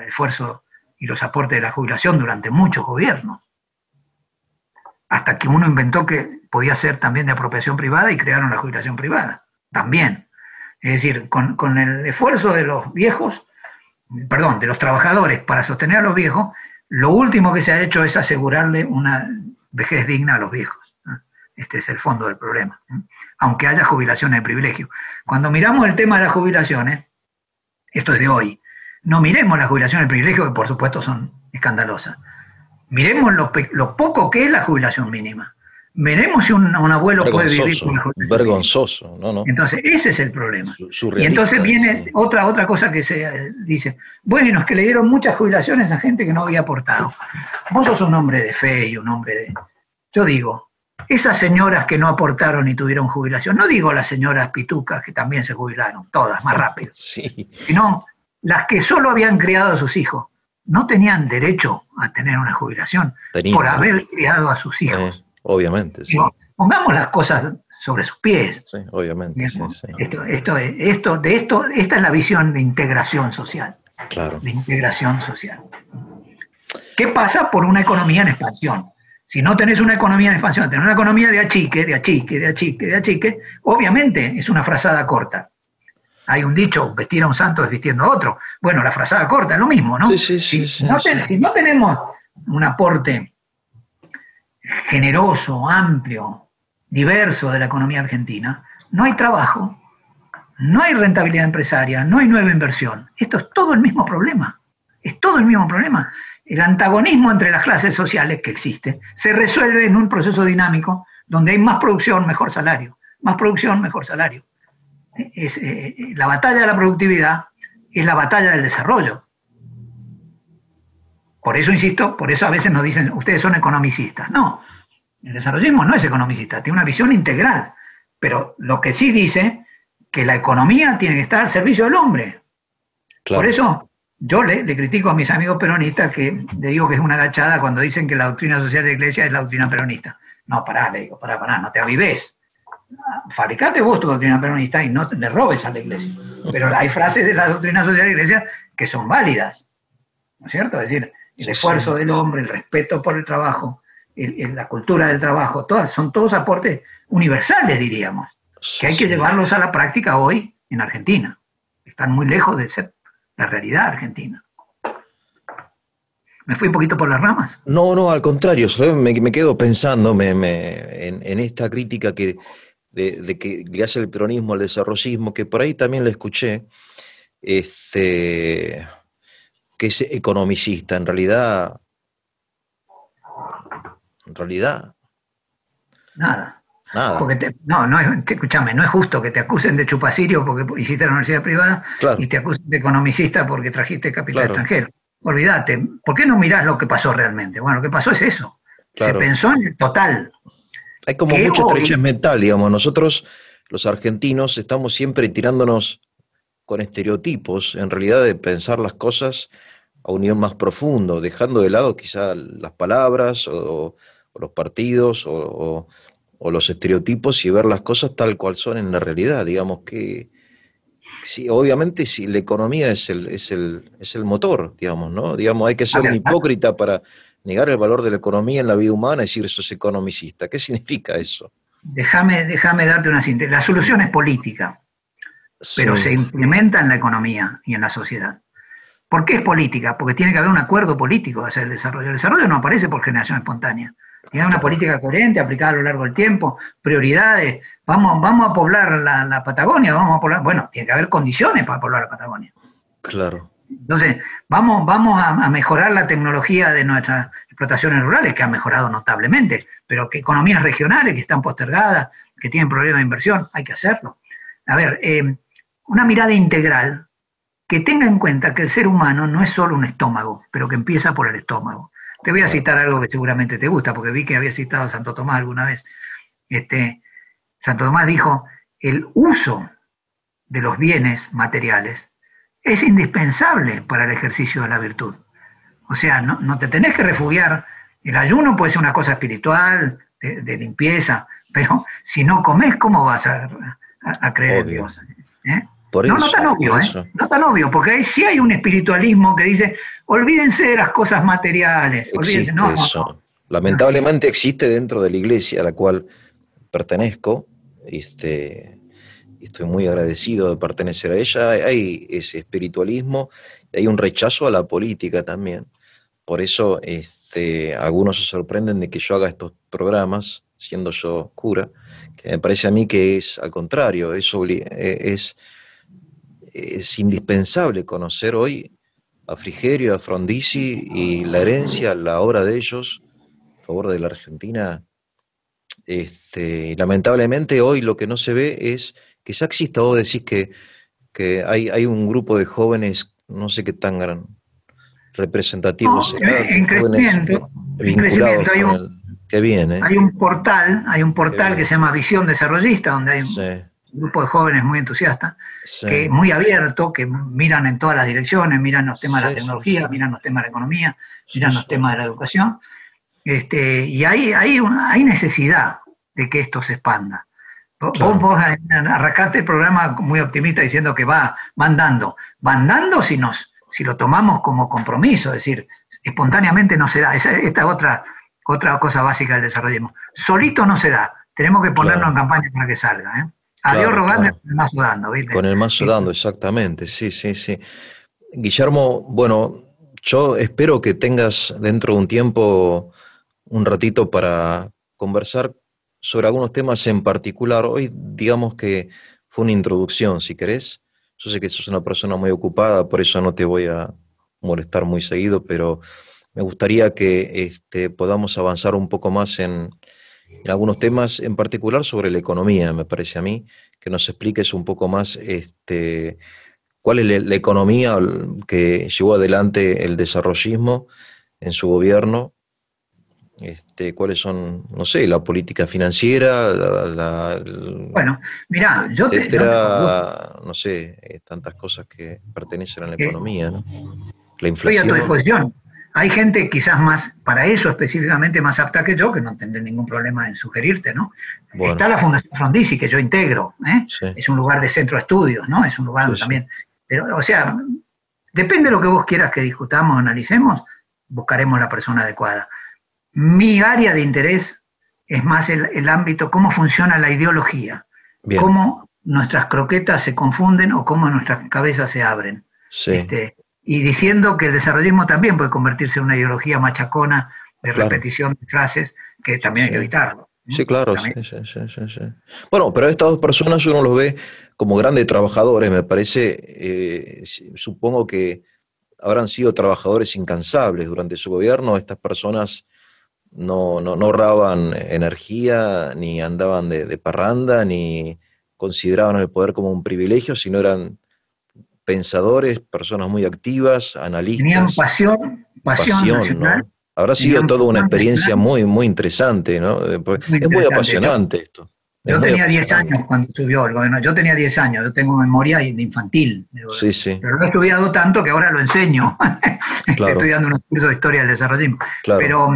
esfuerzo y los aportes de la jubilación durante muchos gobiernos. Hasta que uno inventó que podía ser también de apropiación privada y crearon la jubilación privada, también. Es decir, con el esfuerzo de los viejos, de los trabajadores para sostener a los viejos, lo último que se ha hecho es asegurarle una vejez digna a los viejos. Este es el fondo del problema, aunque haya jubilaciones de privilegio. Cuando miramos el tema de las jubilaciones, esto es de hoy, no miremos las jubilaciones de privilegio, que por supuesto son escandalosas. Miremos lo poco que es la jubilación mínima. Veremos si un abuelo puede vivir con la jubilación. Vergonzoso, no. Entonces, ese es el problema. Y entonces viene otra cosa que se dice, bueno, es que le dieron muchas jubilaciones a gente que no había aportado. Vos sos un hombre de fe y un hombre de... Yo digo, esas señoras que no aportaron y tuvieron jubilación, no digo las señoras pitucas que también se jubilaron, todas, más rápido, sí, sino las que solo habían criado a sus hijos, no tenían derecho a tener una jubilación por haber criado a sus hijos. Obviamente, sí. Digo, pongamos las cosas sobre sus pies. Sí, obviamente, sí. Esta es la visión de integración social. Claro. De integración social. ¿Qué pasa por una economía en expansión? Si no tenés una economía en expansión, tenés una economía de achique, obviamente es una frazada corta. Hay un dicho, vestir a un santo es vistiendo a otro. Bueno, la frazada corta es lo mismo, ¿no? Si no tenemos un aporte generoso, amplio, diverso de la economía argentina, no hay trabajo, no hay rentabilidad empresaria, no hay nueva inversión. Esto es todo el mismo problema. Es todo el mismo problema. El antagonismo entre las clases sociales que existe se resuelve en un proceso dinámico donde hay más producción, mejor salario. Más producción, mejor salario. La batalla de la productividad es la batalla del desarrollo. Por eso insisto, por eso a veces nos dicen, ustedes son economicistas. No, el desarrollismo no es economicista, tiene una visión integral. Pero lo que sí dice que la economía tiene que estar al servicio del hombre. Claro. Por eso yo le critico a mis amigos peronistas que le digo que es una agachada cuando dicen que la doctrina social de la Iglesia es la doctrina peronista. No, le digo, no te avives. Fabricate vos tu doctrina peronista y no le robes a la Iglesia. Pero hay frases de la doctrina social de la Iglesia que son válidas, ¿no es cierto? Es decir, el esfuerzo del hombre, el respeto por el trabajo, la cultura del trabajo, son todos aportes universales, diríamos, que hay que llevarlos a la práctica hoy en Argentina. Están muy lejos de ser la realidad argentina. ¿Me fui un poquito por las ramas? No, al contrario, me quedo pensando en esta crítica de que le hace el peronismo al desarrollismo, que por ahí también le escuché, que es economicista. En realidad nada. Porque escúchame, no es justo que te acusen de chupacirio porque hiciste la universidad privada, claro, y te acusen de economicista porque trajiste capital, claro, extranjero. Olvídate, ¿por qué no mirás lo que pasó realmente? Bueno, lo que pasó es eso. Claro. Se pensó en el total. Hay como mucha estrechez mental, digamos. Nosotros, los argentinos, estamos siempre tirándonos con estereotipos, en realidad, de pensar las cosas a un nivel más profundo, dejando de lado quizá las palabras o los partidos o los estereotipos y ver las cosas tal cual son en la realidad. Digamos que sí, obviamente sí, la economía es el motor, digamos, ¿no? Digamos, hay que ser un hipócrita para negar el valor de la economía en la vida humana y decir eso es economicista. ¿Qué significa eso? Déjame darte una síntesis. La solución es política, sí, pero se implementa en la economía y en la sociedad. ¿Por qué es política? Porque tiene que haber un acuerdo político de hacer el desarrollo. El desarrollo no aparece por generación espontánea. Tiene una política coherente, aplicada a lo largo del tiempo, prioridades. Vamos a poblar la Patagonia, bueno, tiene que haber condiciones para poblar la Patagonia. Claro. Entonces, vamos a mejorar la tecnología de nuestras explotaciones rurales, que han mejorado notablemente, pero que economías regionales que están postergadas, que tienen problemas de inversión, hay que hacerlo. A ver, una mirada integral que tenga en cuenta que el ser humano no es solo un estómago, pero que empieza por el estómago. Te voy a citar algo que seguramente te gusta, porque vi que había citado a Santo Tomás alguna vez. Santo Tomás dijo, el uso de los bienes materiales es indispensable para el ejercicio de la virtud. O sea, no te tenés que refugiar. El ayuno puede ser una cosa espiritual, de limpieza, pero si no comes, ¿cómo vas a creer en Obvio. Dios? ¿Eh? Por No tan eso, por obvio, ¿eh? eso. No tan obvio, porque ahí sí hay un espiritualismo que dice, olvídense de las cosas materiales, olvídense, Existe eso. Lamentablemente existe dentro de la iglesia a la cual pertenezco. Y estoy muy agradecido de pertenecer a ella. Hay ese espiritualismo, hay un rechazo a la política también. Por eso algunos se sorprenden de que yo haga estos programas, siendo yo cura, que me parece a mí que es al contrario, es indispensable conocer hoy a Frigerio, a Frondizi y la herencia, la obra de ellos a favor de la Argentina. Lamentablemente hoy lo que no se ve es que ya exista. Vos decís que hay un grupo de jóvenes, no sé qué tan gran representativo No, será, de jóvenes en vinculados crecimiento, con el que viene. hay un Qué portal que se bien. llama Visión Desarrollista, donde hay Sí, un grupo de jóvenes muy entusiastas, sí, que muy abierto, que miran en todas las direcciones, miran los temas de la sí, sí, tecnología, sí, miran los temas de la economía, sí, miran los sí. temas de la educación, y hay necesidad de que esto se expanda. Claro, Vos arrancaste el programa muy optimista diciendo que van dando si lo tomamos como compromiso, es decir, espontáneamente no se da. Esta es otra cosa básica del desarrollismo. Solito no se da, tenemos que ponernos en claro, campaña para que salga. A Dios claro, rogando claro. y más dando, ¿viste? Con el mazo dando, exactamente, sí, sí, sí. Guillermo, bueno, yo espero que tengas dentro de un tiempo un ratito para conversar sobre algunos temas en particular. Hoy digamos que fue una introducción, si querés. Yo sé que sos una persona muy ocupada, por eso no te voy a molestar muy seguido, pero me gustaría que podamos avanzar un poco más en algunos temas, en particular sobre la economía, me parece a mí, que nos expliques un poco más cuál es la economía que llevó adelante el desarrollismo en su gobierno, cuáles son, no sé, la política financiera, Bueno, mirá, etcétera, no sé, tantas cosas que pertenecen a la eh, economía, ¿no? La estoy a tu inflación, disposición. Hay gente quizás más, para eso específicamente más apta que yo, que no tendré ningún problema en sugerirte, ¿no? bueno, Está la Fundación Frondizi, que yo integro, ¿eh? sí, Es un lugar de centro de estudios, ¿no? Es un lugar sí, donde sí, también, pero, o sea, depende de lo que vos quieras que discutamos, analicemos, buscaremos la persona adecuada. Mi área de interés es más el ámbito, cómo funciona la ideología, bien, cómo nuestras croquetas se confunden o cómo nuestras cabezas se abren. sí, Este, y diciendo que el desarrollismo también puede convertirse en una ideología machacona de claro, repetición de frases que sí, también hay que sí. evitarlo. Sí, claro, sí, También. sí, sí, sí, sí. Bueno, pero estas dos personas uno los ve como grandes trabajadores, me parece. Supongo que habrán sido trabajadores incansables durante su gobierno. Estas personas no ahorraban energía, ni andaban de parranda, ni consideraban el poder como un privilegio, sino eran pensadores, personas muy activas, Tenían analistas, pasión pasión, nacional, ¿no? Habrá sido tenían toda una pasión experiencia nacional, muy, muy interesante, ¿no? Porque muy es muy interesante. apasionante esto, es Yo muy tenía 10 años apasionante. cuando subió el gobierno, yo tenía 10 años, yo tengo memoria de infantil, Sí, sí, pero lo he estudiado tanto que ahora lo enseño. Estoy claro, dando unos cursos de historia del desarrollismo. claro. Pero,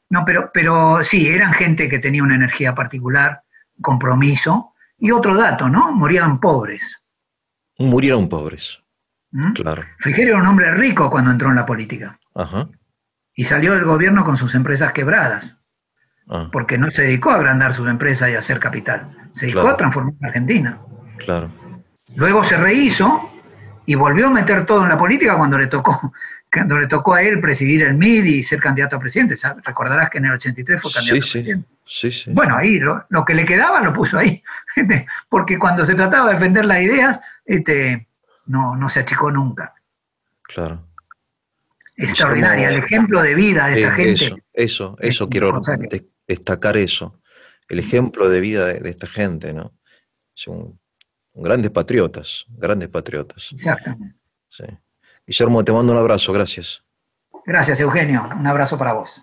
no, pero sí, eran gente que tenía una energía particular, compromiso. Y otro dato, ¿no? Morían pobres. Murieron pobres, ¿Mm? claro. Frigerio era un hombre rico cuando entró en la política Ajá, y salió del gobierno con sus empresas quebradas, ah, porque no se dedicó a agrandar sus empresas y a hacer capital, se dedicó a claro, transformar a Argentina. claro. Luego se rehizo y volvió a meter todo en la política cuando le tocó a él presidir el MID y ser candidato a presidente. Recordarás que en el 83 fue Sí, candidato a sí, presidente. sí, sí, Bueno, sí, ahí lo que le quedaba lo puso ahí, porque cuando se trataba de defender las ideas, no se achicó nunca. claro. Extraordinaria, el Guillermo, ejemplo de vida de esa gente es eso, una quiero cosa que... destacar eso, el ejemplo de vida de esta gente, ¿no? Son grandes patriotas, grandes patriotas. Exactamente. Sí. Guillermo, te mando un abrazo, gracias. Gracias, Eugenio. Un abrazo para vos.